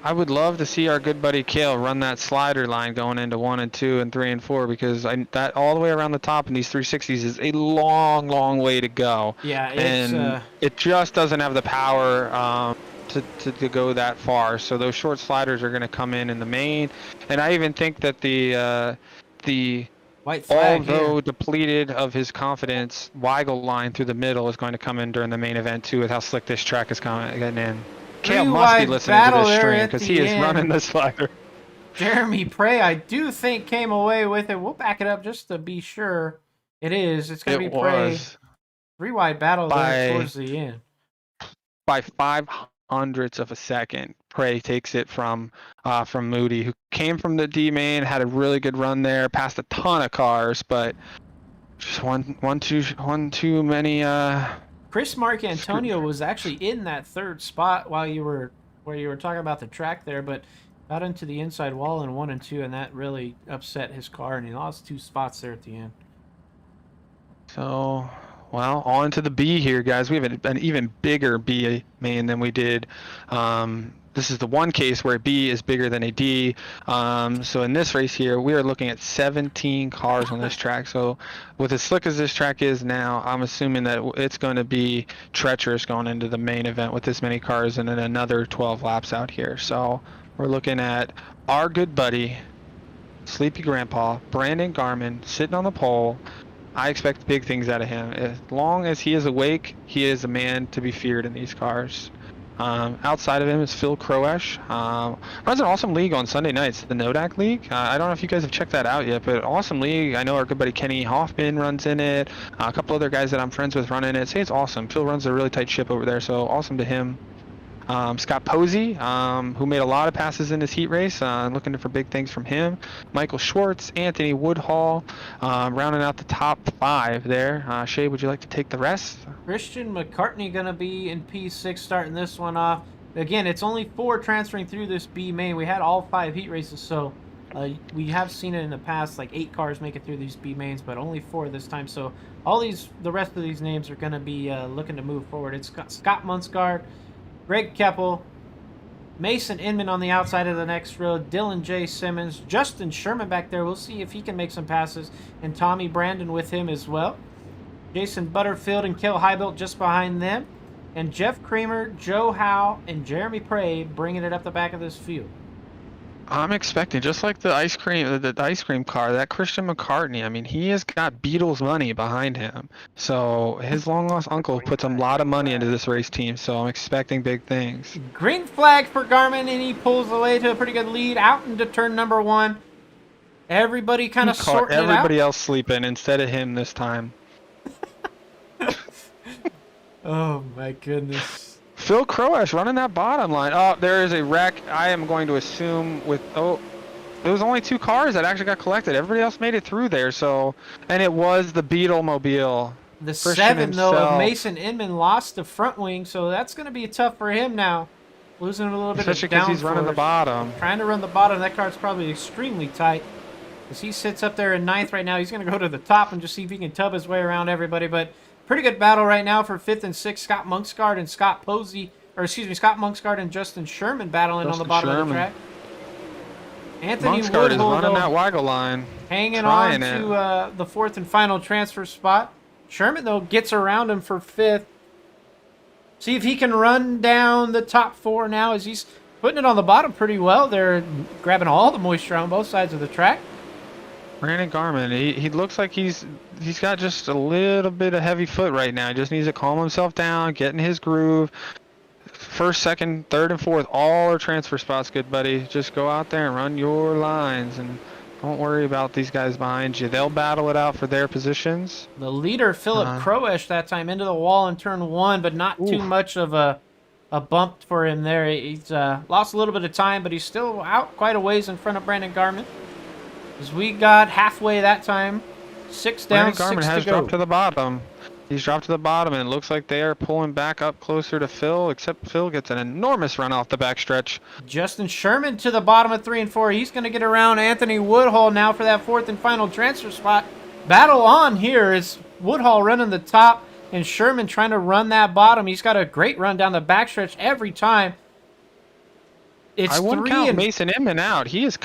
I would love to see our good buddy Cale run that slider line going into 1 and 2 and 3 and 4 because that all the way around the top in these 360s is a long, long way to go. Yeah, and it just doesn't have the power to go that far. So those short sliders are going to come in the main, and I even think that the White flag although here. depleted of his confidence, Weigel line through the middle is going to come in during the main event too, with how slick this track is getting in. Kale must be Three-wide listening to battle this there stream at because the he is end. running the slider. Jeremy Prey, I do think, came away with it. We'll back it up just to be sure. It is. It's going to It be Prey. was 3-wide battle there by towards the end. 500ths of a second. Prey takes it from Moody, who came from the D main, had a really good run there, passed a ton of cars, but just one too many. Chris Mark Antonio was actually in that third spot while you were talking about the track there, but got into the inside wall in 1 and 2, and that really upset his car, and he lost 2 spots there at the end. So, well, on to the B here, guys. We have an even bigger B main than we did. This is the one case where a B is bigger than a D. So in this race here, we are looking at 17 cars on this track. So with as slick as this track is now, I'm assuming that it's going to be treacherous going into the main event with this many cars and then another 12 laps out here. So we're looking at our good buddy, Sleepy Grandpa, Brandon Garmin, sitting on the pole. I expect big things out of him. As long as he is awake, he is a man to be feared in these cars. Outside of him is Phil Croesh. Runs an awesome league on Sunday nights, the Nodak League. I don't know if you guys have checked that out yet, but awesome league. I know our good buddy Kenny Hoffman runs in it. A couple other guys that I'm friends with run in it. Say it's awesome. Phil runs a really tight ship over there, so awesome to him. Scott Posey, who made a lot of passes in this heat race, looking for big things from him. Michael Schwartz, Anthony Woodhull, rounding out the top 5 there. Shay, would you like to take the rest? Christian McCartney going to be in P6 starting this one off. Again, it's only 4 transferring through this B main. We had all 5 heat races, so we have seen it in the past, like 8 cars make it through these B mains, but only 4 this time. So the rest of these names are going to be looking to move forward. It's Scott Munsgaard, Greg Keppel, Mason Inman on the outside of the next row, Dylan J. Simmons, Justin Sherman back there. We'll see if he can make some passes, and Tommy Brandon with him as well. Jason Butterfield and Kel Heibilt just behind them. And Jeff Kramer, Joe Howe, and Jeremy Prey bringing it up the back of this field. I'm expecting, just like the ice cream car, that Christian McCartney, I mean, he has got Beatles money behind him. So his long-lost uncle puts a lot of money into this race team, so I'm expecting big things. Green flag for Garmin, and he pulls away to a pretty good lead out into turn number 1. Everybody kind of sorting it out. Everybody else sleeping instead of him this time. Oh, my goodness. Phil Croesh running that bottom line. Oh, there is a wreck. I am going to assume with... Oh, there was only 2 cars that actually got collected. Everybody else made it through there, so... And it was the Beetlemobile. The Christian 7, though, of himself. Mason Inman lost the front wing, so that's going to be tough for him now. Losing a little bit Especially of because downforce. he's running the bottom. Trying to run the bottom. That car's probably extremely tight. As he sits up there in 9th right now, he's going to go to the top and just see if he can tub his way around everybody. But pretty good battle right now for 5th and 6th. Scott Munsgaard and Scott Munsgaard and Justin Sherman battling on the bottom of the track. Anthony Munsgaard is Woodhull, running that Weigel line. hanging on to the 4th and final transfer spot. Sherman, though, gets around him for 5th. See if he can run down the top 4 now as he's putting it on the bottom pretty well. They're grabbing all the moisture on both sides of the track. Brandon Garmin, he looks like he's got just a little bit of heavy foot right now. He just needs to calm himself down, get in his groove. 1st, 2nd, 3rd, and 4th, all are transfer spots, good buddy. Just go out there and run your lines, and don't worry about these guys behind you. They'll battle it out for their positions. The leader, Philip Croesh, that time into the wall in turn 1, but not too much of a bump for him there. He's lost a little bit of time, but he's still out quite a ways in front of Brandon Garmin. As we got halfway that time, 6 down, 6 to go. Brandon Garmin has dropped to the bottom. He's dropped to the bottom, and it looks like they are pulling back up closer to Phil, except Phil gets an enormous run off the backstretch. Justin Sherman to the bottom of 3 and 4. He's going to get around Anthony Woodhull now for that 4th and final transfer spot. Battle on here is Woodhull running the top and Sherman trying to run that bottom. He's got a great run down the backstretch every time. I wouldn't count Mason Inman out. He is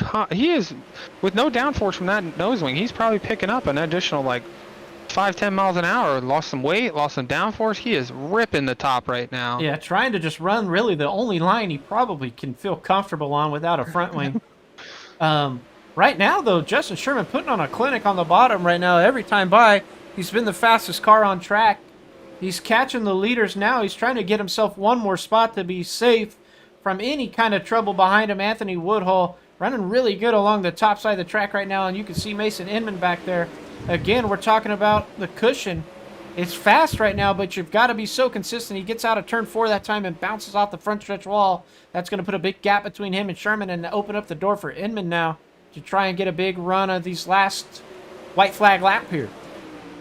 with no downforce from that nose wing. He's probably picking up an additional like 5-10 miles an hour. Lost some weight, lost some downforce. He is ripping the top right now. Yeah, trying to just run really the only line he probably can feel comfortable on without a front wing. Right now, though, Justin Sherman putting on a clinic on the bottom right now. Every time by, he's been the fastest car on track. He's catching the leaders now. He's trying to get himself one more spot to be safe from any kind of trouble behind him. Anthony Woodhull running really good along the top side of the track right now, and you can see Mason Inman back there. Again, we're talking about the cushion. It's fast right now, but you've got to be so consistent. He gets out of turn 4 that time and bounces off the front stretch wall. That's going to put a big gap between him and Sherman and open up the door for Inman now to try and get a big run of these last white flag lap here.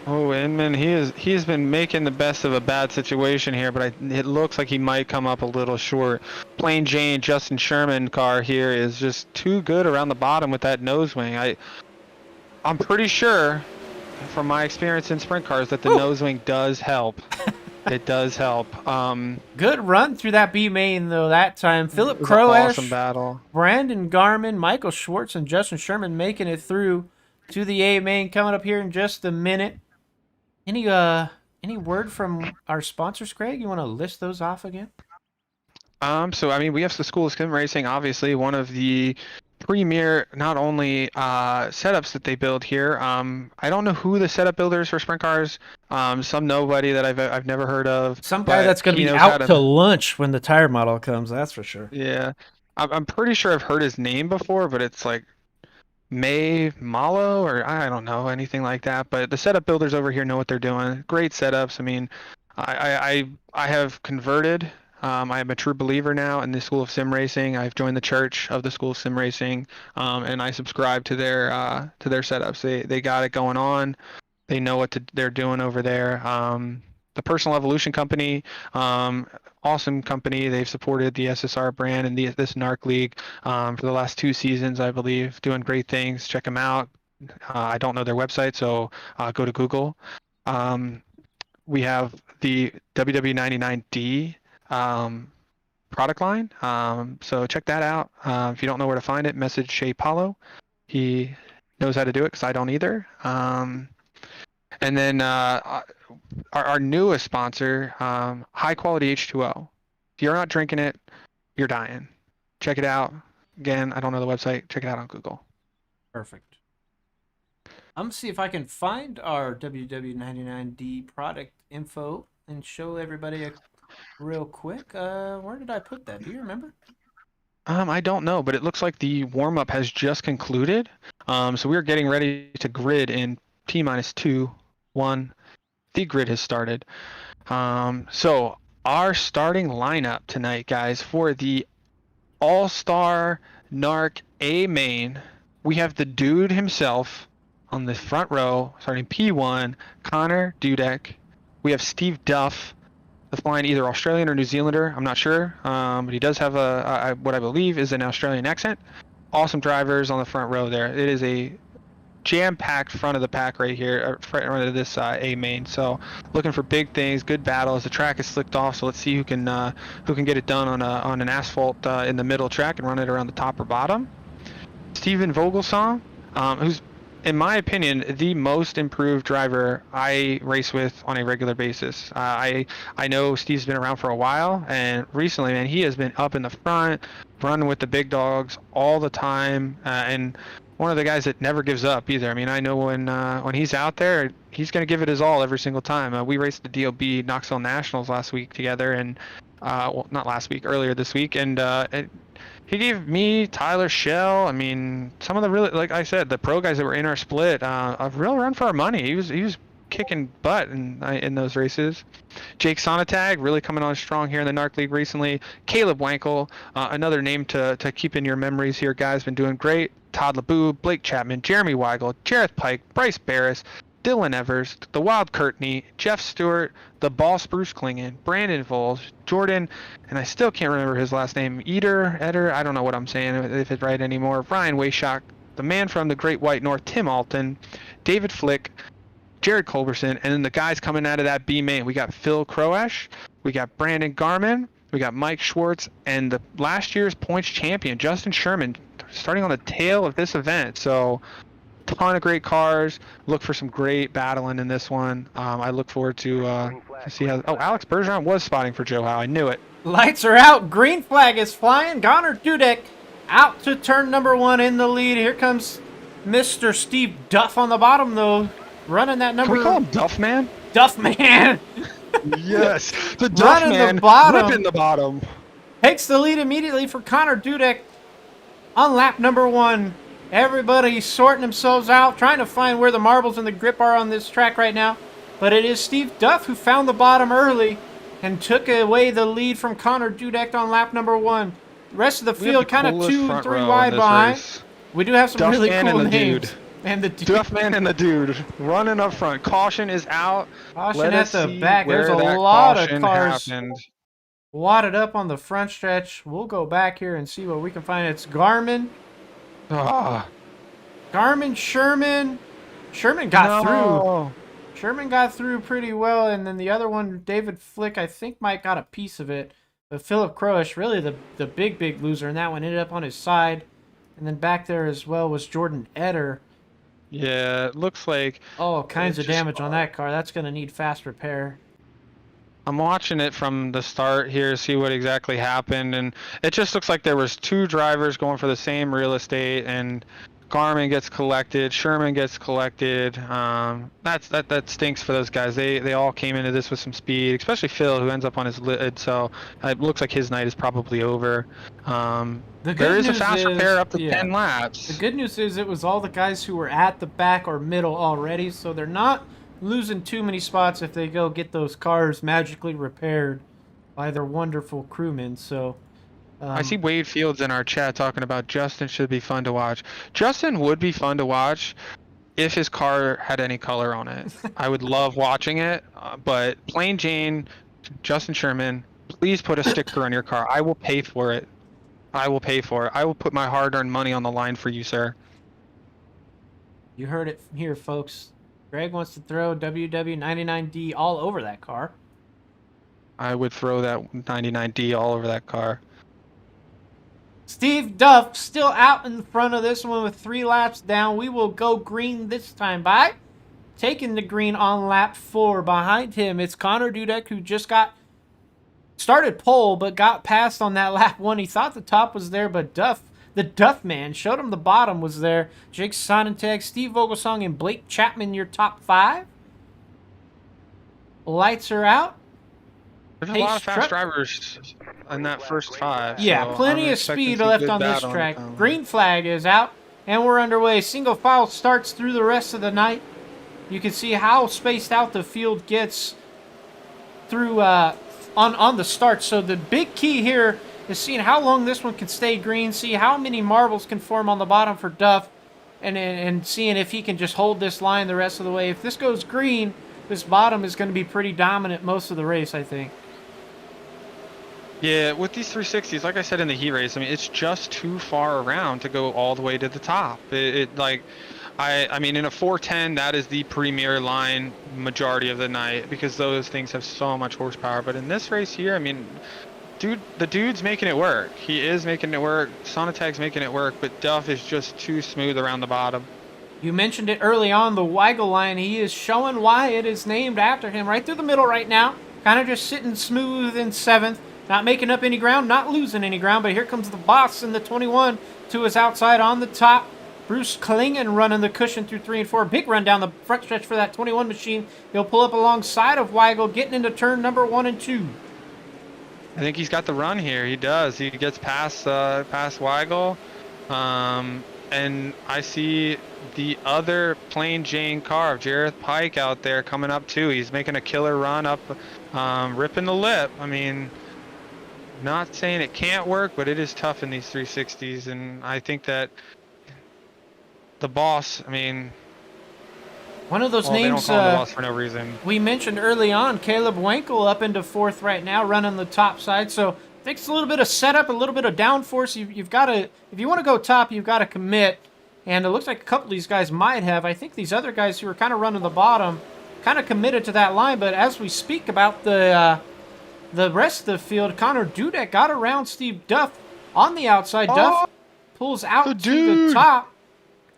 Oh, Inman, he has been making the best of a bad situation here, but it looks like he might come up a little short. Plain Jane Justin Sherman car here is just too good around the bottom with that nose wing. I'm pretty sure, from my experience in sprint cars, that the nose wing does help. It does help. Good run through that B main though that time. Philip Croash, awesome battle. Brandon Garmin, Michael Schwartz, and Justin Sherman making it through to the A main. Coming up here in just a minute. Any word from our sponsors, Craig? You want to list those off again? So I mean, we have the School of Sim Racing, obviously one of the premier not only setups that they build here. I don't know who the setup builders for sprint cars. Some nobody that I've never heard of. Some guy that's going to be out to lunch when the tire model comes. That's for sure. Yeah, I'm pretty sure I've heard his name before, but it's like May Malo or I don't know, anything like that. But the setup builders over here know what they're doing. Great setups. I mean, I have converted. I am a true believer now in the School of Sim Racing. I've joined the church of the School of Sim Racing, and I subscribe to their setups. They got it going on. They know what they're doing over there. The Personal Evolution Company, awesome company. They've supported the SSR brand and this NARC league for the last 2 seasons, I believe. Doing great things. Check them out. I don't know their website, so go to Google. We have the WW99D product line. So check that out. If you don't know where to find it, message Shay Paulo. He knows how to do it because I don't either. And then our newest sponsor, High Quality H2O. If you're not drinking it, you're dying. Check it out. Again, I don't know the website. Check it out on Google. Perfect. I'm going to see if I can find our WW99D product info and show everybody real quick. Where did I put that? Do you remember? I don't know, but it looks like the warm-up has just concluded. So we're getting ready to grid in T-2, 1. The grid has started. So our starting lineup tonight, guys, for the All-Star NARC A main, we have the dude himself on the front row, starting P1, Connor Dudek. We have Steve Duff, the flying either Australian or New Zealander, I'm not sure, but he does have what I believe is an Australian accent. Awesome drivers on the front row there. It is a jam-packed front of the pack right here, front of this A main. So looking for big things, good battles. The track is slicked off, so let's see who can get it done on an asphalt in the middle track and run it around the top or bottom. Steven Vogelsong, who's in my opinion the most improved driver I race with on a regular basis. I know Steve's been around for a while, and recently, man, he has been up in the front, running with the big dogs all the time, and one of the guys that never gives up either. I mean, I know when he's out there, he's going to give it his all every single time. We raced the DOB Knoxville Nationals last week together, and well, not last week, earlier this week, and he gave me, Tyler, Shell, I mean, some of the really, like I said, the pro guys that were in our split, a real run for our money. He was kicking butt in those races. Jake Sonatag really coming on strong here in the NARC League recently. Caleb Weinkel, another name to keep in your memories here, guys, been doing great. Todd LeBou, Blake Chapman, Jeremy Weigel, Jareth Pike, Bryce Barris, Dylan Evers, the Wild Courtney, Jeff Stewart, the Ball Spruce Klingen, Brandon Voles, Jordan, and I still can't remember his last name, Eder, I don't know what I'm saying, if it's right anymore, Ryan Wayshock, the man from the Great White North, Tim Alton, David Flick, Jared Culberson, and then the guys coming out of that B main, we got Phil Croash, we got Brandon Garmin, we got Mike Schwartz, and the last year's points champion, Justin Sherman, starting on the tail of this event. So ton of great cars. Look for some great battling in this one. I look forward to see how. Oh, Alex Bergeron was spotting for Joe Howe. I knew it. Lights are out. Green flag is flying. Connor Dudek out to turn number 1 in the lead. Here comes Mr. Steve Duff on the bottom, though, running that number. Can we call him Duff Man? Duff Man. Yes, the Duff Running Man. the bottom. Ripping the bottom. Takes the lead immediately for Connor Dudek on lap number 1. Everybody sorting themselves out, trying to find where the marbles and the grip are on this track right now. But it is Steve Duff who found the bottom early and took away the lead from Connor Dudek on lap number 1. The rest of the field kind of 2, 3 wide behind. Race. We do have some Duff really Man cool and the names. dude. And the dude. Duff Man and the dude running up front. Caution is out. Caution Let at us the see back. where There's a that lot of caution cars happened. wadded up on the front stretch. We'll go back here and see what we can find. It's Garmin. Ah, Garmin, Sherman. Sherman got through. no. Sherman got through pretty well, and then the other one, David Flick, I think might got a piece of it. But Philip Croish, really the big loser, and that one ended up on his side. And then back there as well was Jordan Eder. Yeah, it looks like Oh, kinds of just- damage on that car. That's going to need fast repair. I'm watching it from the start here, see what exactly happened, and it just looks like there was 2 drivers going for the same real estate, and Garmin gets collected, Sherman gets collected. That stinks for those guys. They all came into this with some speed, especially Phil, who ends up on his lid. So it looks like his night is probably over. There is a fast repair up to 10 laps. The good news is it was all the guys who were at the back or middle already, so they're not losing too many spots if they go get those cars magically repaired by their wonderful crewmen. So I see Wade Fields in our chat talking about Justin should be fun to watch. Justin would be fun to watch if his car had any color on it. I would love watching it, but plain Jane, Justin Sherman, please put a sticker on your car. I will pay for it. I will pay for it. I will put my hard-earned money on the line for you, sir. You heard it here, folks. Greg wants to throw WW99D all over that car. I would throw that 99D all over that car. Steve Duff still out in front of this one with 3 laps down. We will go green this time by taking the green on lap 4. Behind him, it's Connor Dudek, who just started pole, but got passed on that lap 1. He thought the top was there, but the Duff Man, showed him the bottom was there. Jake Sonnentag, Steve Vogelsong, and Blake Chapman, your top 5. Lights are out. There's a lot of fast drivers in that first 5. Yeah, so plenty I'm of expecting speed some left good on this battling track. to come. Green flag is out, and we're underway. Single file starts through the rest of the night. You can see how spaced out the field gets through on the start. So the big key here is seeing how long this one can stay green, see how many marbles can form on the bottom for Duff, and seeing if he can just hold this line the rest of the way. If this goes green, this bottom is going to be pretty dominant most of the race, I think. Yeah, with these 360s, like I said in the heat race, I mean, it's just too far around to go all the way to the top. I mean, in a 410, that is the premier line majority of the night because those things have so much horsepower. But in this race here, I mean, the dude's making it work. He is making it work. Sonnentag's making it work, but Duff is just too smooth around the bottom. You mentioned it early on, the Weinkel line. He is showing why it is named after him. Right through the middle right now. Kind of just sitting smooth in 7th. Not making up any ground, not losing any ground. But here comes the boss in the 21 to his outside on the top. Bruce Klingen running the cushion through 3 and 4. Big run down the front stretch for that 21 machine. He'll pull up alongside of Weinkel, getting into turn number 1 and 2. I think he's got the run here. He does. He gets past Weinkel. And I see the other plain Jane car of Jareth Pike out there coming up too. He's making a killer run up, ripping the lip. I mean, not saying it can't work, but it is tough in these 360s. And I think that the boss, I mean, one of those they don't names call him the boss for no reason. We mentioned early on, Caleb Weinkel up into 4th right now, running the top side. So I think it's a little bit of setup, a little bit of downforce. You've got to, if you want to go top, you've got to commit. And it looks like a couple of these guys might have. I think these other guys who are kind of running the bottom kind of committed to that line. But as we speak about the rest of the field, Connor Dudek got around Steve Duff on the outside. Duff pulls out to the top.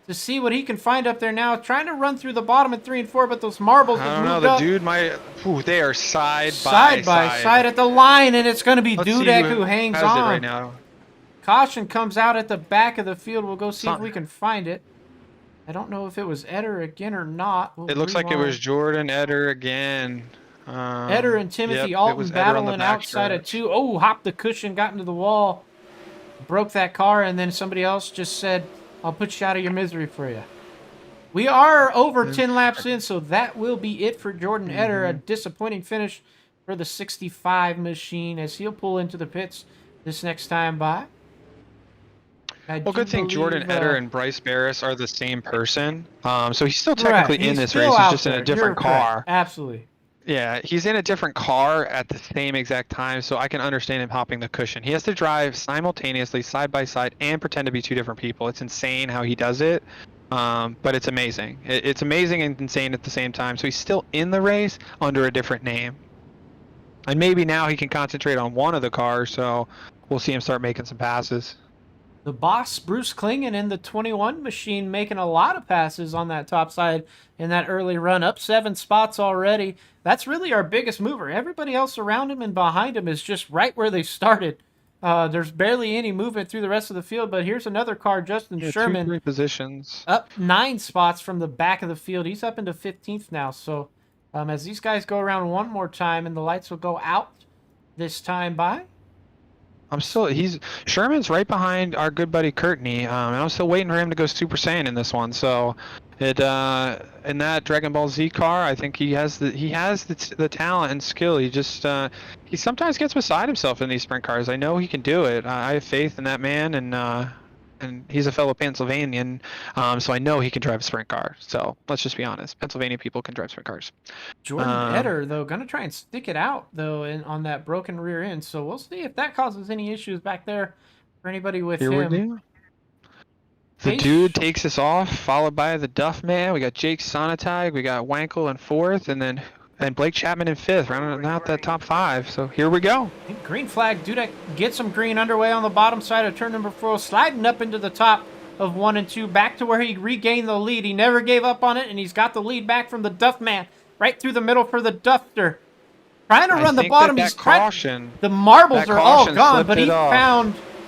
to see what he can find up there now. Trying to run through the bottom at 3 and 4, but those marbles I have don't know. moved The up. dude might. Ooh, they are side Side by side at the line, and it's going to be Let's see Dudek who hangs has it on. right now. Caution comes out at the back of the field. We'll go see if Son- we can find it. I don't know if it was Eder again or not. It looks like it was Jordan Eder again. Eder and Timothy yep, Alton it was Eder on the battling outside of backstretch. 2. Oh, hopped the cushion, got into the wall, broke that car, and then somebody else just said, I'll put you out of your misery for you. We are over 10 laps in, so that will be it for Jordan Eder. A disappointing finish for the 65 machine as he'll pull into the pits this next time by. Well, good thing Jordan Eder and Bryce Barris are the same person. So he's still technically in this race. He's just in a different car. Absolutely. Yeah, he's in a different car at the same exact time, so I can understand him hopping the cushion. He has to drive simultaneously, side by side, and pretend to be two different people. It's insane how he does it, but it's amazing. It's amazing and insane at the same time. So he's still in the race under a different name. And maybe now he can concentrate on one of the cars, so we'll see him start making some passes. The boss, Bruce Klingen, in the 21 machine, making a lot of passes on that top side in that early run. Up 7 spots already. That's really our biggest mover. Everybody else around him and behind him is just right where they started. There's barely any movement through the rest of the field, but here's another car, Justin Sherman. 2-3 positions. Up 9 spots from the back of the field. He's up into 15th now. So as these guys go around one more time and the lights will go out this time by. Sherman's right behind our good buddy Courtney, and I'm still waiting for him to go Super Saiyan in this one. So, in that Dragon Ball Z car, I think he has the talent and skill. He sometimes gets beside himself in these sprint cars. I know he can do it. I have faith in that man, and he's a fellow Pennsylvanian, so I know he can drive a sprint car. So let's just be honest, Pennsylvania people can drive sprint cars. Jordan Eder, though, going to try and stick it out, though, on that broken rear end. So we'll see if that causes any issues back there for anybody with him. The dude takes us off, followed by the Duff man. We got Jake Sonatag, we got Weinkel in 4th, and Blake Chapman in 5th, rounding out that top 5. So here we go. Green flag. Dudek gets some green underway on the bottom side of turn number 4, sliding up into the top of 1 and 2, back to where he regained the lead. He never gave up on it, and he's got the lead back from the Duff man, right through the middle for the Dufter. Trying to run the bottom. The marbles are all gone, but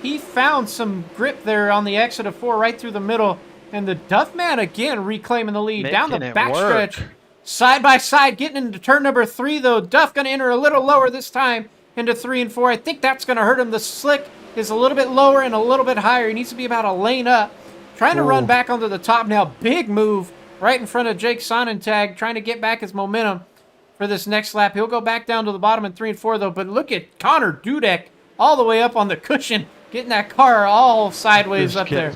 he found some grip there on the exit of 4 right through the middle, and the Duff man again reclaiming the lead down the backstretch. Side by side, getting into turn number 3, though. Duff going to enter a little lower this time into 3 and 4. I think that's going to hurt him. The slick is a little bit lower and a little bit higher. He needs to be about a lane up. Trying to run back onto the top now. Big move right in front of Jake Sonentag, trying to get back his momentum for this next lap. He'll go back down to the bottom in 3 and 4, though. But look at Connor Dudek all the way up on the cushion, getting that car all sideways up there.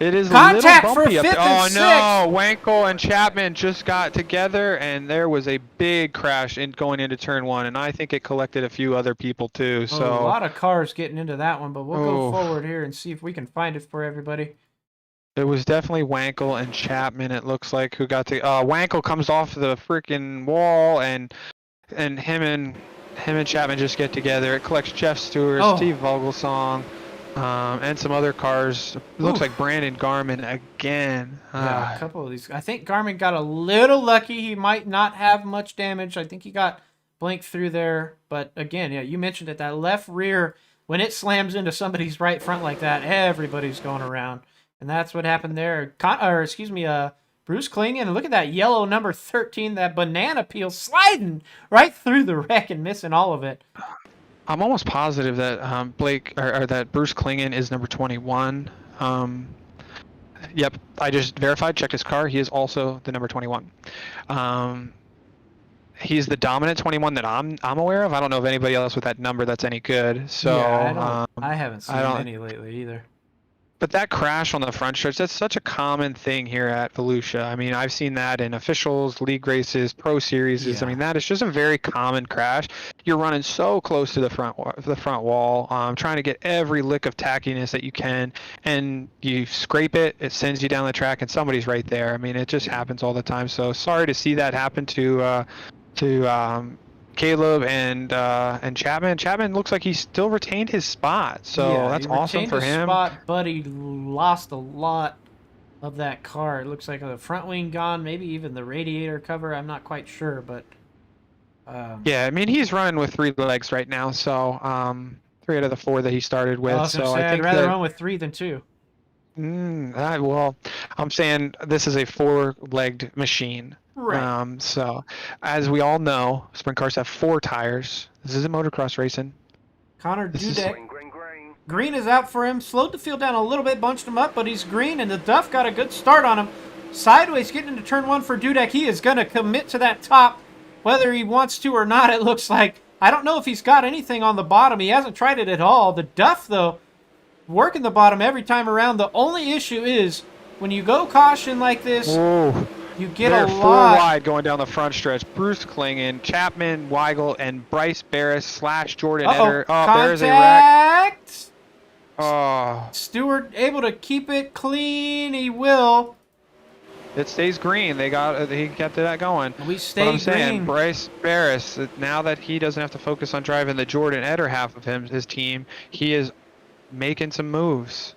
It is contact a little bumpy for 5th up there. and 6th. Oh no, Weinkel and Chapman just got together, and there was a big crash going into turn 1, and I think it collected a few other people too. So a lot of cars getting into that one, but we'll go forward here and see if we can find it for everybody. It was definitely Weinkel and Chapman, it looks like, who got to. Weinkel comes off the freaking wall, and him and Chapman just get together. It collects Jeff Stewart, Steve Vogelsong, and some other cars. It looks like Brandon Garmin again. Yeah, a couple of these. I think Garmin got a little lucky. He might not have much damage. I think he got blinked through there. But again, yeah, you mentioned it. That left rear, when it slams into somebody's right front like that, everybody's going around. And that's what happened there. Bruce Klingen. And look at that yellow number 13, that banana peel sliding right through the wreck and missing all of it. I'm almost positive that that Bruce Klingen is number 21. Yep, I just verified, checked his car. He is also the number 21. He's the dominant 21 that I'm aware of. I don't know of anybody else with that number that's any good. So yeah, I haven't seen any lately either. But that crash on the front stretch, that's such a common thing here at Volusia. I mean, I've seen that in officials, league races, pro series. Yeah. I mean, that is just a very common crash. You're running so close to the front wall, trying to get every lick of tackiness that you can, and you scrape it, it sends you down the track, and somebody's right there. I mean, it just happens all the time. So sorry to see that happen to Caleb and Chapman. Chapman looks like he still retained his spot, so that's awesome for him. Spot, but he lost a lot of that car. It looks like the front wing gone, maybe even the radiator cover. I'm not quite sure, but Yeah, I mean he's running with 3 legs right now, so 3 out of the 4 that he started I with. was gonna So say I I'd think rather that run with 3 than 2. well, I'm saying this is a 4-legged machine. Right. So as we all know, sprint cars have 4 tires. This isn't motocross racing. Connor This is Dudek. Green is out for him. Slowed the field down a little bit, bunched him up, but he's green, and the Duff got a good start on him. Sideways getting into turn 1 for Dudek. He is going to commit to that top, whether he wants to or not, it looks like. I don't know if he's got anything on the bottom. He hasn't tried it at all. The Duff, though, working the bottom every time around. The only issue is when you go caution like this, Ooh. you get They're a 4 lot. wide going down the front stretch. Bruce Klingen, Chapman, Weigel, and Bryce Barris / Jordan Eder. Oh, there's a wreck. Contact! Oh, Stewart able to keep it clean. He will. it stays green. He kept that going. We But stay I'm saying, green. Bryce Barris, now that he doesn't have to focus on driving the Jordan Eder half of his team, he is making some moves.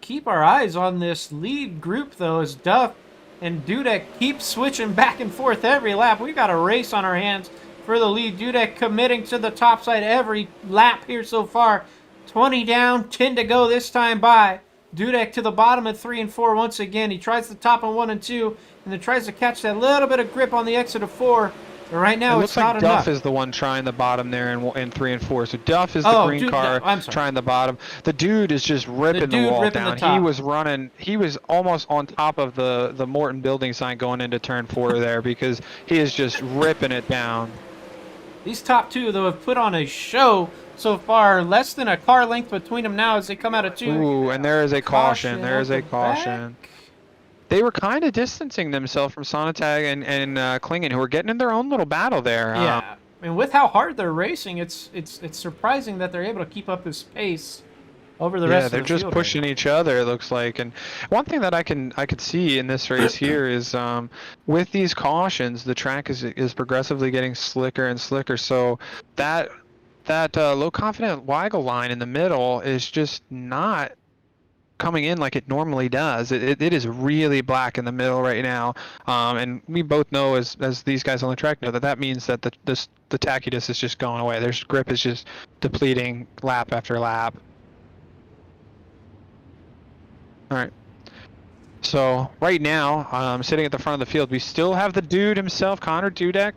Keep our eyes on this lead group, though, as Duff and Dudek keep switching back and forth every lap. We've got a race on our hands for the lead. Dudek committing to the top side every lap here so far. 20 down, 10 to go this time by. Dudek to the bottom at 3 and 4 once again. He tries the top on 1 and 2, and then tries to catch that little bit of grip on the exit of 4. But right now, it's not enough. enough. Duff is the one trying the bottom there in 3 and 4. So Duff is the green car trying the bottom. The dude is just ripping the wall down. He was running. He was almost on top of the Morton building sign going into turn 4 there because he is just ripping it down. These top 2, though, have put on a show so far. Less than a car length between them now as they come out of 2. Ooh, and there is a caution. There is a caution. Back. They were kind of distancing themselves from Sonntag and Klingen, who were getting in their own little battle there. Yeah, and with how hard they're racing, it's surprising that they're able to keep up this pace over the rest of the field. Yeah, they're just pushing each other, it looks like. And one thing that I could see in this race here is with these cautions, the track is progressively getting slicker and slicker. So that low confident Weigel line in the middle is just not coming in like it normally does. It is really black in the middle right now, and we both know as these guys on the track know that means that the tackiness is just going away. Their grip is just depleting lap after lap. All right. So right now, sitting at the front of the field, we still have the dude himself, Connor Dudek.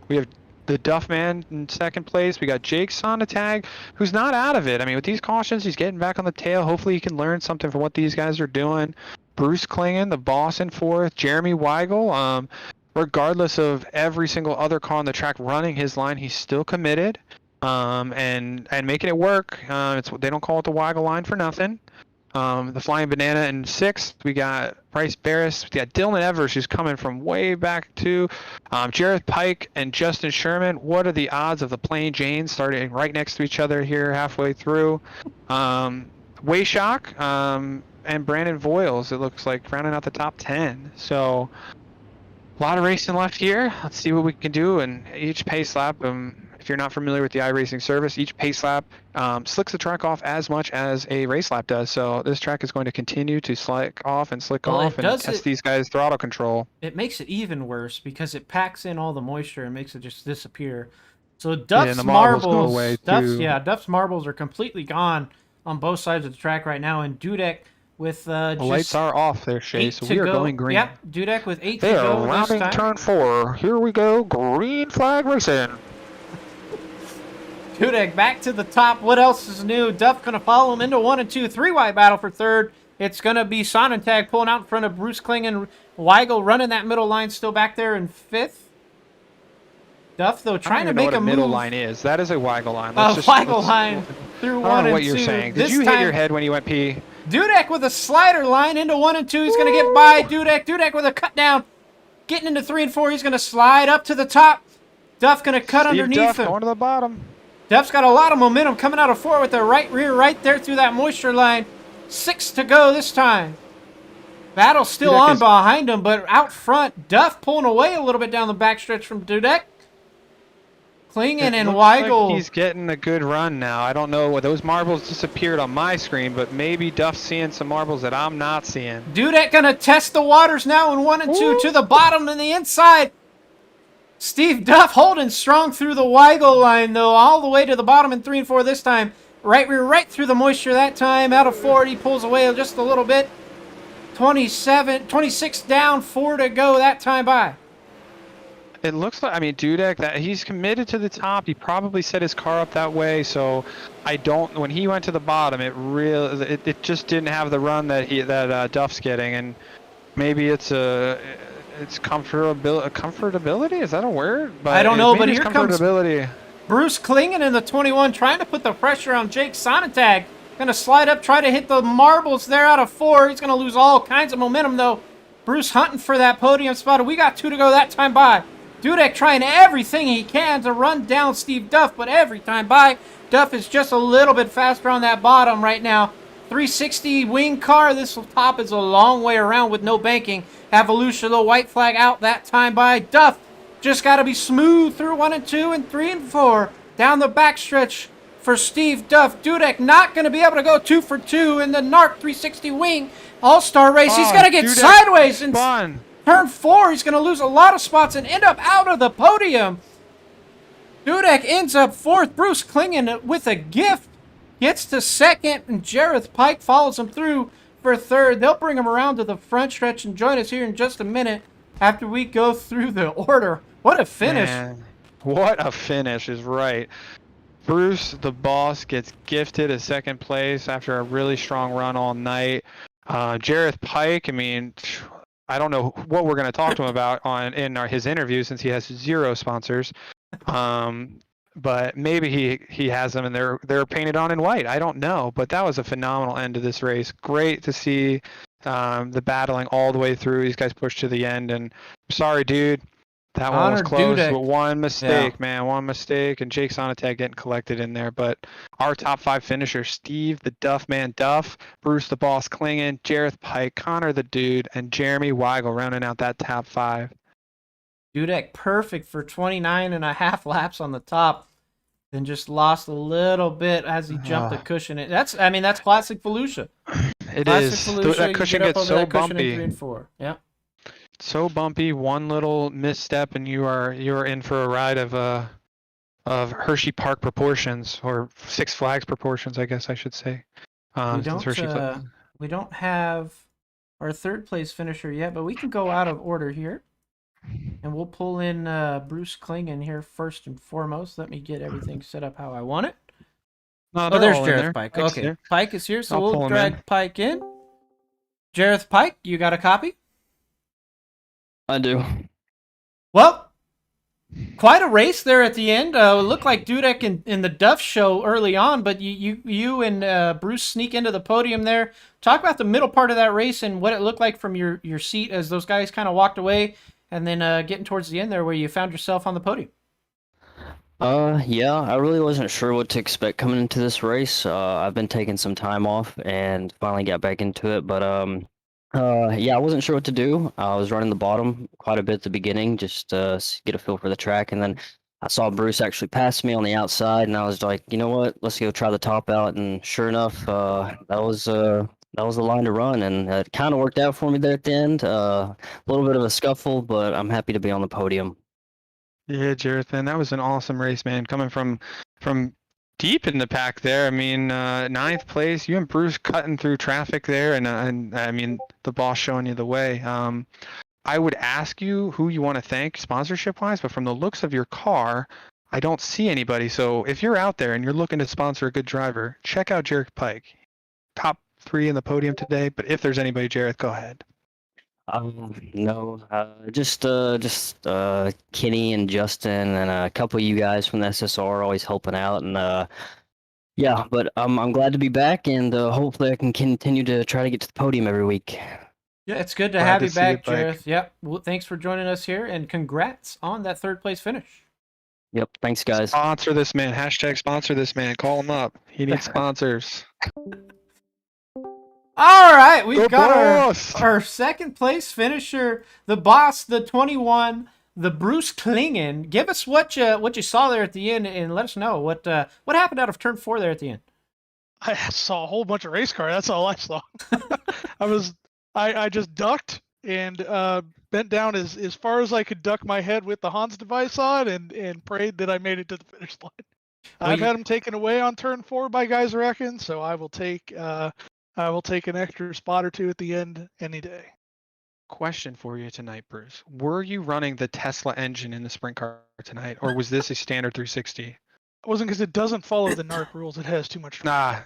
We have the Duff man in second place. We got Jake Sonntag, who's not out of it. I mean, with these cautions, he's getting back on the tail. Hopefully he can learn something from what these guys are doing. Bruce Klingen, the boss, in fourth. Jeremy Weigel, regardless of every single other car on the track running his line, he's still committed and making it work. They don't call it the Weigel line for nothing. The Flying Banana in sixth. We got Bryce Barris. We got Dylan Evers, who's coming from way back too. Jareth Pike and Justin Sherman. What are the odds of the Plain Janes starting right next to each other here halfway through? Wayshock and Brandon Voyles, it looks like, rounding out the top 10. So a lot of racing left here. Let's see what we can do. And each pace lap, if you're not familiar with the iRacing service, each pace lap slicks the track off as much as a race lap does. So this track is going to continue to slick off and test these guys' throttle control. It makes it even worse because it packs in all the moisture and makes it just disappear. So Duff's Duff's marbles are completely gone on both sides of the track right now, and Dudek with the lights are off there, Shay, so we are going green. Yep, Dudek with 8 to go. They are rounding turn 4. Here we go, green flag racing. Dudek back to the top. What else is new? Duff going to follow him into 1 and 2. 3-wide battle for third. It's going to be Sonntag pulling out in front of Bruce Klingen. Weigel running that middle line still back there in 5th. Duff, though, trying to make a move. Middle line is. That is a Weigel line. Weigel line through 1 and 2. I don't know what you're saying. Did you hit your head when you went pee? Dudek with a slider line into 1 and 2. He's going to get by Dudek. Dudek with a cut down. Getting into 3 and 4. He's going to slide up to the top. Duff going to cut underneath him. Going to the bottom. Duff's got a lot of momentum coming out of 4 with the right rear right there through that moisture line. 6 to go this time. Battle's still on behind him, but out front, Duff pulling away a little bit down the backstretch from Dudek. Klingen and looks Weigel. like he's getting a good run now. I don't know. Those marbles disappeared on my screen, but maybe Duff's seeing some marbles that I'm not seeing. Dudek gonna test the waters now in 1 and 2 to the bottom and the inside. Steve Duff holding strong through the Weigel line, though, all the way to the bottom in 3 and 4 this time. Right through the moisture that time. Out of 4, he pulls away just a little bit. 26 down, 4 to go that time by. It looks like, I mean, Dudek, that he's committed to the top. He probably set his car up that way, so I don't. When he went to the bottom, it just didn't have the run that Duff's getting, and maybe it's comfortability. Is that a word? But I don't know, maybe but it's here comes comfortability. Bruce Klingen in the 21, trying to put the pressure on Jake Sonntag. Gonna slide up, try to hit the marbles there out of 4. He's gonna lose all kinds of momentum, though. Bruce hunting for that podium spot. We got 2 to go that time by. Dudek trying everything he can to run down Steve Duff, but every time by, Duff is just a little bit faster on that bottom right now. 360 wing car. This top is a long way around with no banking. Have Volusia, the white flag out that time by. Duff just got to be smooth through 1 and 2 and 3 and 4. Down the backstretch for Steve Duff. Dudek not going to be able to go 2 for 2 in the NARC 360 wing all-star race. He's going to get Dudek sideways and spun. turn 4. He's going to lose a lot of spots and end up out of the podium. Dudek ends up 4th. Bruce Klingen with a gift gets to 2nd, and Jareth Pike follows him through for 3rd. They'll bring him around to the front stretch and join us here in just a minute after we go through the order. What a finish. Man, what a finish is right. Bruce, the boss, gets gifted a 2nd place after a really strong run all night. Jareth Pike, I mean, I don't know what we're going to talk to him about in his interview since he has 0 sponsors. But maybe he has them and they're painted on in white. I don't know, but that was a phenomenal end to this race. Great to see the battling all the way through. These guys pushed to the end, and sorry, dude. That one was close, but one mistake, man. One mistake, and Jake Sonntag getting collected in there. But our top 5 finishers, Steve, the Duff man, Duff, Bruce, the boss, Klingen, Jareth Pike, Connor, the dude, and Jeremy Weigel rounding out that top 5. Dudek perfect for 29.5 laps on the top. Then just lost a little bit as he jumped the cushion. That's classic Volusia. It is. That cushion gets so bumpy. 3 and 4. Yeah. So bumpy, one little misstep and you are in for a ride of Hershey Park proportions, or Six Flags proportions, I guess I should say. We don't have our 3rd place finisher yet, but we can go out of order here, and we'll pull in Bruce Klingen here first and foremost. Let me get everything set up how I want it. There's Jareth Pike. Pike's Okay, here. Pike is here, so I'll we'll pull him drag Pike in. Jareth Pike, you got a copy? I do. Well, quite a race there at the end. It looked like Dudek in the Duff show early on, but you and Bruce sneak into the podium there. Talk about the middle part of that race and what it looked like from your seat as those guys kind of walked away, and then getting towards the end there where you found yourself on the podium. Yeah, I really wasn't sure what to expect coming into this race. I've been taking some time off and finally got back into it, but yeah, I wasn't sure what to do. I was running the bottom quite a bit at the beginning, just to get a feel for the track, and then I saw Bruce actually pass me on the outside, and I was like, you know what, let's go try the top out, and sure enough, that was the line to run, and it kind of worked out for me there at the end. A little bit of a scuffle, but I'm happy to be on the podium. Yeah, Jareth, man, that was an awesome race, man. Coming from deep in the pack there. I mean, 9th place. You and Bruce cutting through traffic there, and I mean, the boss showing you the way. I would ask you who you want to thank sponsorship-wise, but from the looks of your car, I don't see anybody. So if you're out there and you're looking to sponsor a good driver, check out Jareth Pike. Top 3 in the podium today, but if there's anybody, Jareth, go ahead. No, just Kenny and Justin and a couple of you guys from the SSR always helping out, and yeah, but I'm glad to be back, and hopefully I can continue to try to get to the podium every week. Yeah, it's good to have you back, Jareth. Yep. Well, thanks for joining us here, and congrats on that 3rd place finish. Yep, thanks guys. Sponsor this man. Hashtag sponsor this man. Call him up. He needs sponsors. All right, we've got boss. our 2nd place finisher, the boss, the 21, the Bruce Klingen. Give us what you saw there at the end, and let us know what happened out of turn 4 there at the end. I saw a whole bunch of race cars. That's all I saw. I just ducked and bent down as far as I could duck my head with the Hans device on and prayed that I made it to the finish line. Well, I've had them taken away on turn 4 by guys wrecking, so I will take an extra spot or two at the end any day. Question for you tonight, Bruce. Were you running the Tesla engine in the sprint car tonight, or was this a standard 360? It wasn't because it doesn't follow the NARC rules. It has too much. Nah,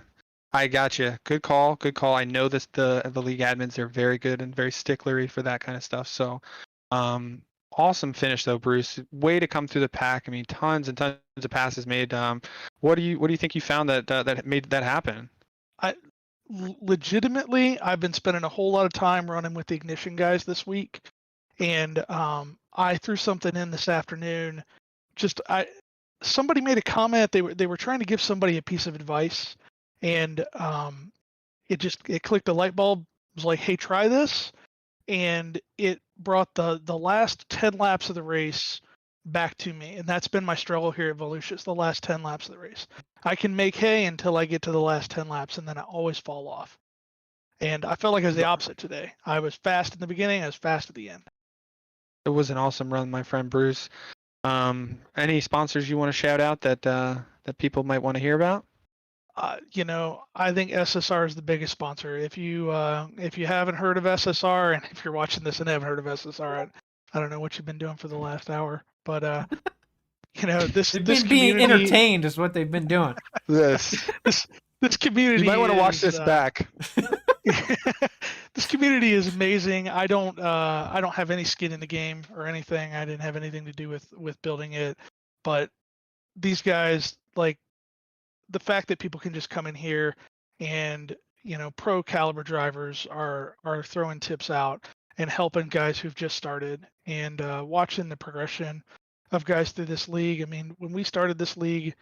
I got you. Good call. Good call. I know this. The league admins are very good and very sticklery for that kind of stuff. So, awesome finish though, Bruce. Way to come through the pack. I mean, tons and tons of passes made. What do you think you found that made that happen? Legitimately, I've been spending a whole lot of time running with the ignition guys this week, and I threw something in this afternoon. Somebody made a comment. They were trying to give somebody a piece of advice, and it clicked a light bulb. It was like, hey, try this, and it brought the last 10 laps of the race back to me, and that's been my struggle here at Volusia. It's the last 10 laps of the race. I can make hay until I get to the last 10 laps, and then I always fall off. And I felt like I was the opposite today. I was fast in the beginning. I was fast at the end. It was an awesome run, my friend Bruce. Any sponsors you want to shout out that people might want to hear about? I think SSR is the biggest sponsor. If you haven't heard of SSR, and if you're watching this and haven't heard of SSR, I don't know what you've been doing for the last hour, but this being entertained is what they've been doing. This community. You might want to watch this back. This community is amazing. I don't have any skin in the game or anything. I didn't have anything to do with building it, but these guys, like, the fact that people can just come in here and pro caliber drivers are throwing tips out and helping guys who've just started, and watching the progression of guys through this league. I mean, when we started this league,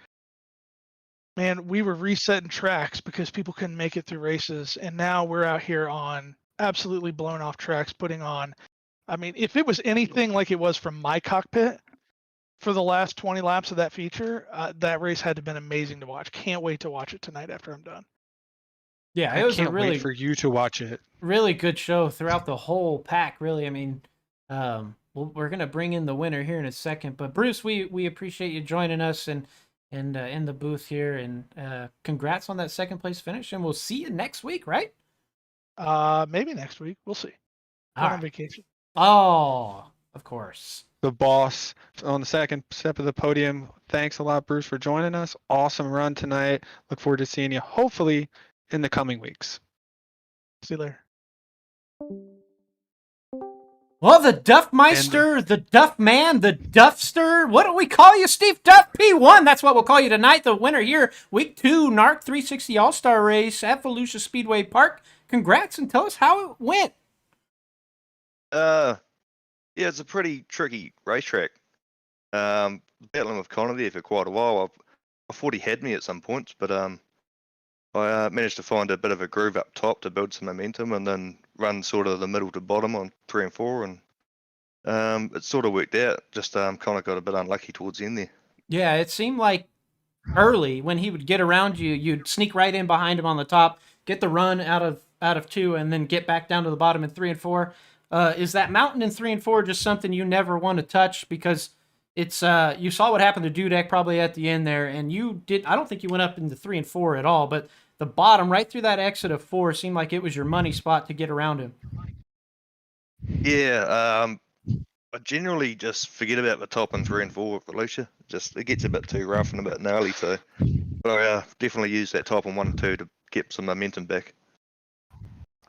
man, we were resetting tracks because people couldn't make it through races, and now we're out here on absolutely blown off tracks, putting on. I mean, if it was anything like it was from my cockpit for the last 20 laps of that feature, that race had to have been amazing to watch. Can't wait to watch it tonight after I'm done. Yeah, I can't wait for you to watch it. Really good show throughout the whole pack. Really, I mean, we're gonna bring in the winner here in a second. But Bruce, we appreciate you joining us and in the booth here, and congrats on that second place finish. And we'll see you next week, right? Maybe next week. We'll see. All I'm right. on vacation. Oh, of course. The boss on the second step of the podium. Thanks a lot, Bruce, for joining us. Awesome run tonight. Look forward to seeing you hopefully in the coming weeks. See you later. Well, the Duffmeister, the Duff Man, the Duffster. What do we call you, Steve? Duff P1. That's what we'll call you tonight. The winner here, week 2, NARC 360 All-Star Race at Volusia Speedway Park. Congrats, and tell us how it went. Yeah, it's a pretty tricky racetrack. Battling with Connor there for quite a while. I thought he had me at some points, but I managed to find a bit of a groove up top to build some momentum, and then run sort of the middle to bottom on 3 and 4, and it sort of worked out. Just kind of got a bit unlucky towards the end there. Yeah, it seemed like early when he would get around you, you'd sneak right in behind him on the top, get the run out of 2, and then get back down to the bottom in 3 and 4. Is that mountain in 3 and 4 just something you never want to touch? Because it's you saw what happened to Dudek probably at the end there, and I don't think you went up into 3 and 4 at all, but the bottom right through that exit of 4 seemed like it was your money spot to get around him. Yeah, I generally just forget about the top in 3 and 4 with Volusia. It gets a bit too rough and a bit gnarly, so I definitely use that top in 1 and 2 to get some momentum back.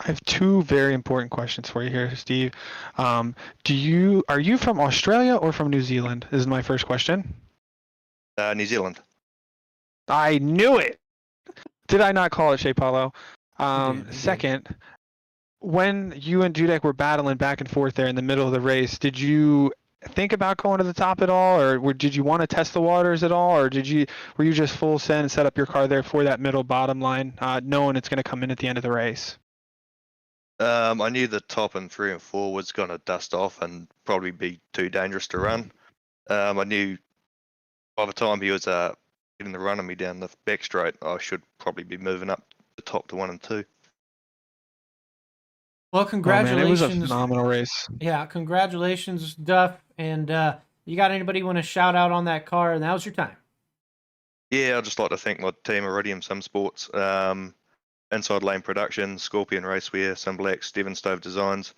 I have 2 very important questions for you here, Steve. Are you from Australia or from New Zealand? This is my first question. New Zealand. I knew it. Did I not call it Shea Paulo? You did. Second, when you and Dudek were battling back and forth there in the middle of the race, did you think about going to the top at all, or did you want to test the waters at all, or were you just full send and set up your car there for that middle bottom line, knowing it's going to come in at the end of the race? I knew the top in 3 and 4 was going to dust off and probably be too dangerous to run. I knew by the time he was getting the run of me down the back straight, I should probably be moving up the top to 1 and 2. Well, Oh, man, congratulations. it was a phenomenal race. Yeah, congratulations, Duff. And you got anybody you want to shout out on that car? Now's your time. Yeah, I'd just like to thank my team, Iridium Sim Sports, Inside Lane Production, Scorpion Racewear, Sim Black, Steven Stove Designs,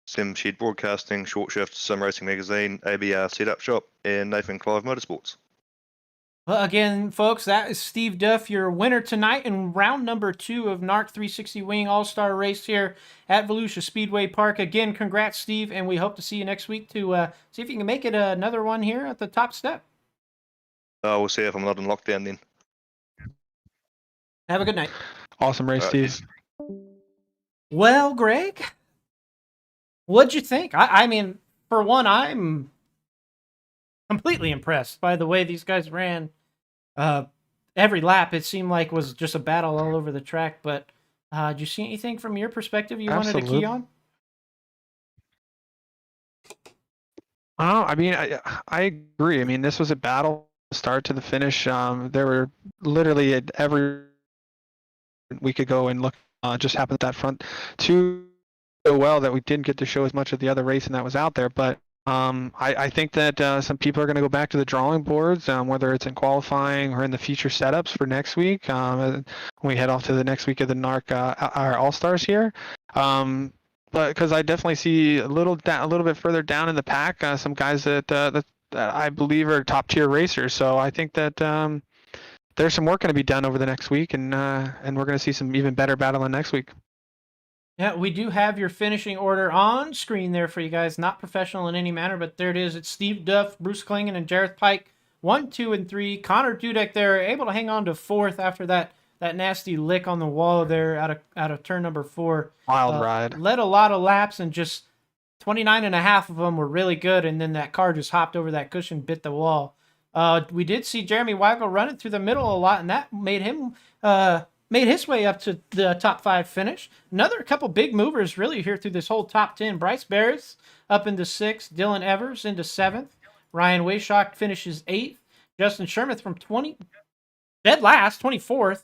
Sim Shed Broadcasting, Short Shift, Sim Racing Magazine, ABR Setup Shop, and Nathan Clive Motorsports. Well, again, folks, that is Steve Duff, your winner tonight in round number 2 of NARC 360 Wing All-Star Race here at Volusia Speedway Park. Again, congrats, Steve, and we hope to see you next week to see if you can make it another one here at the top step. We'll see if I'm not in lockdown then. Have a good night. Awesome race, Steve. Well, Greg, what'd you think? I mean, for one, I'm completely impressed by the way these guys ran. Every lap, it seemed like was just a battle all over the track. But did you see anything from your perspective you wanted to key on? I mean, I agree. I mean, this was a battle start to the finish. There were literally at every we could go and look. Just happened that front two so well that we didn't get to show as much of the other racing that was out there. But I think that some people are going to go back to the drawing boards, whether it's in qualifying or in the future setups for next week. When we head off to the next week of the NARC our All Stars here. But because I definitely see a little bit further down in the pack, some guys that I believe are top tier racers. So I think that there's some work going to be done over the next week, and we're going to see some even better battling next week. Yeah, we do have your finishing order on screen there for you guys. Not professional in any manner, but there it is. It's Steve Duff, Bruce Klingon, and Jareth Pike. 1, 2, and 3. Connor Dudek there, able to hang on to 4th after that nasty lick on the wall there out of turn number 4. Wild ride. Led a lot of laps, and just 29 and a half of them were really good, and then that car just hopped over that cushion, bit the wall. We did see Jeremy Weinkel running through the middle a lot, and that made him made his way up to the top 5 finish. Another couple big movers really here through this whole top 10. Bryce Barris up into 6th. Dylan Evers into 7th. Ryan Wayshock finishes 8th. Justin Sherman from dead last, 24th,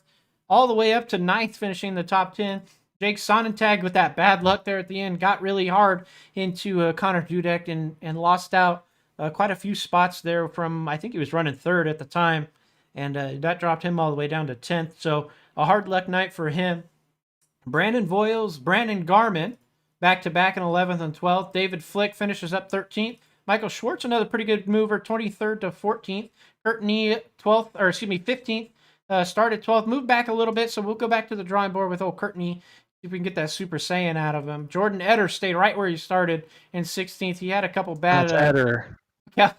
all the way up to 9th, finishing the top 10. Jake Sonnentag with that bad luck there at the end got really hard into Connor Dudek and lost out quite a few spots there from, I think he was running 3rd at the time, and that dropped him all the way down to 10th. So a hard luck night for him. Brandon Voyles, Brandon Garmin, back-to-back in 11th and 12th. David Flick finishes up 13th. Michael Schwartz, another pretty good mover, 23rd to 14th. Kurt Nee, 15th. Started 12th, moved back a little bit, so we'll go back to the drawing board with old Kurt Nee. See if we can get that Super Saiyan out of him. Jordan Eder stayed right where he started in 16th. He had a couple bad... Yeah,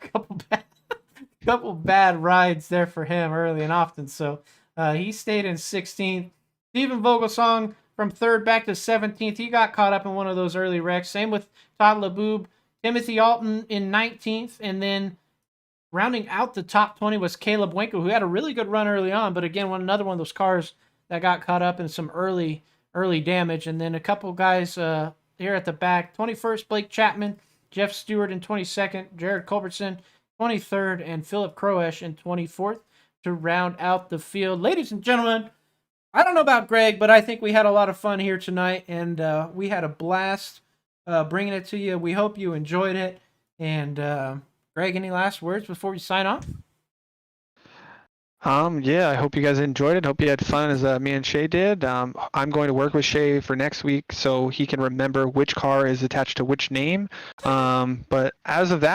a couple bad rides there for him early and often, so he stayed in 16th. Stephen Vogelsong from 3rd back to 17th. He got caught up in one of those early wrecks. Same with Todd LeBoob. Timothy Alton in 19th, and then rounding out the top 20 was Caleb Weinkel, who had a really good run early on, but again, another one of those cars that got caught up in some early damage. And then a couple guys here at the back. 21st, Blake Chapman. Jeff Stewart in 22nd. Jared Culbertson, 23rd. And Philip Croesh in 24th to round out the field. Ladies and gentlemen, I don't know about Greg, but I think we had a lot of fun here tonight, and we had a blast bringing it to you. We hope you enjoyed it. And Greg, any last words before we sign off? Yeah, I hope you guys enjoyed it. Hope you had fun as me and Shay did. I'm going to work with Shay for next week so he can remember which car is attached to which name. But as of that,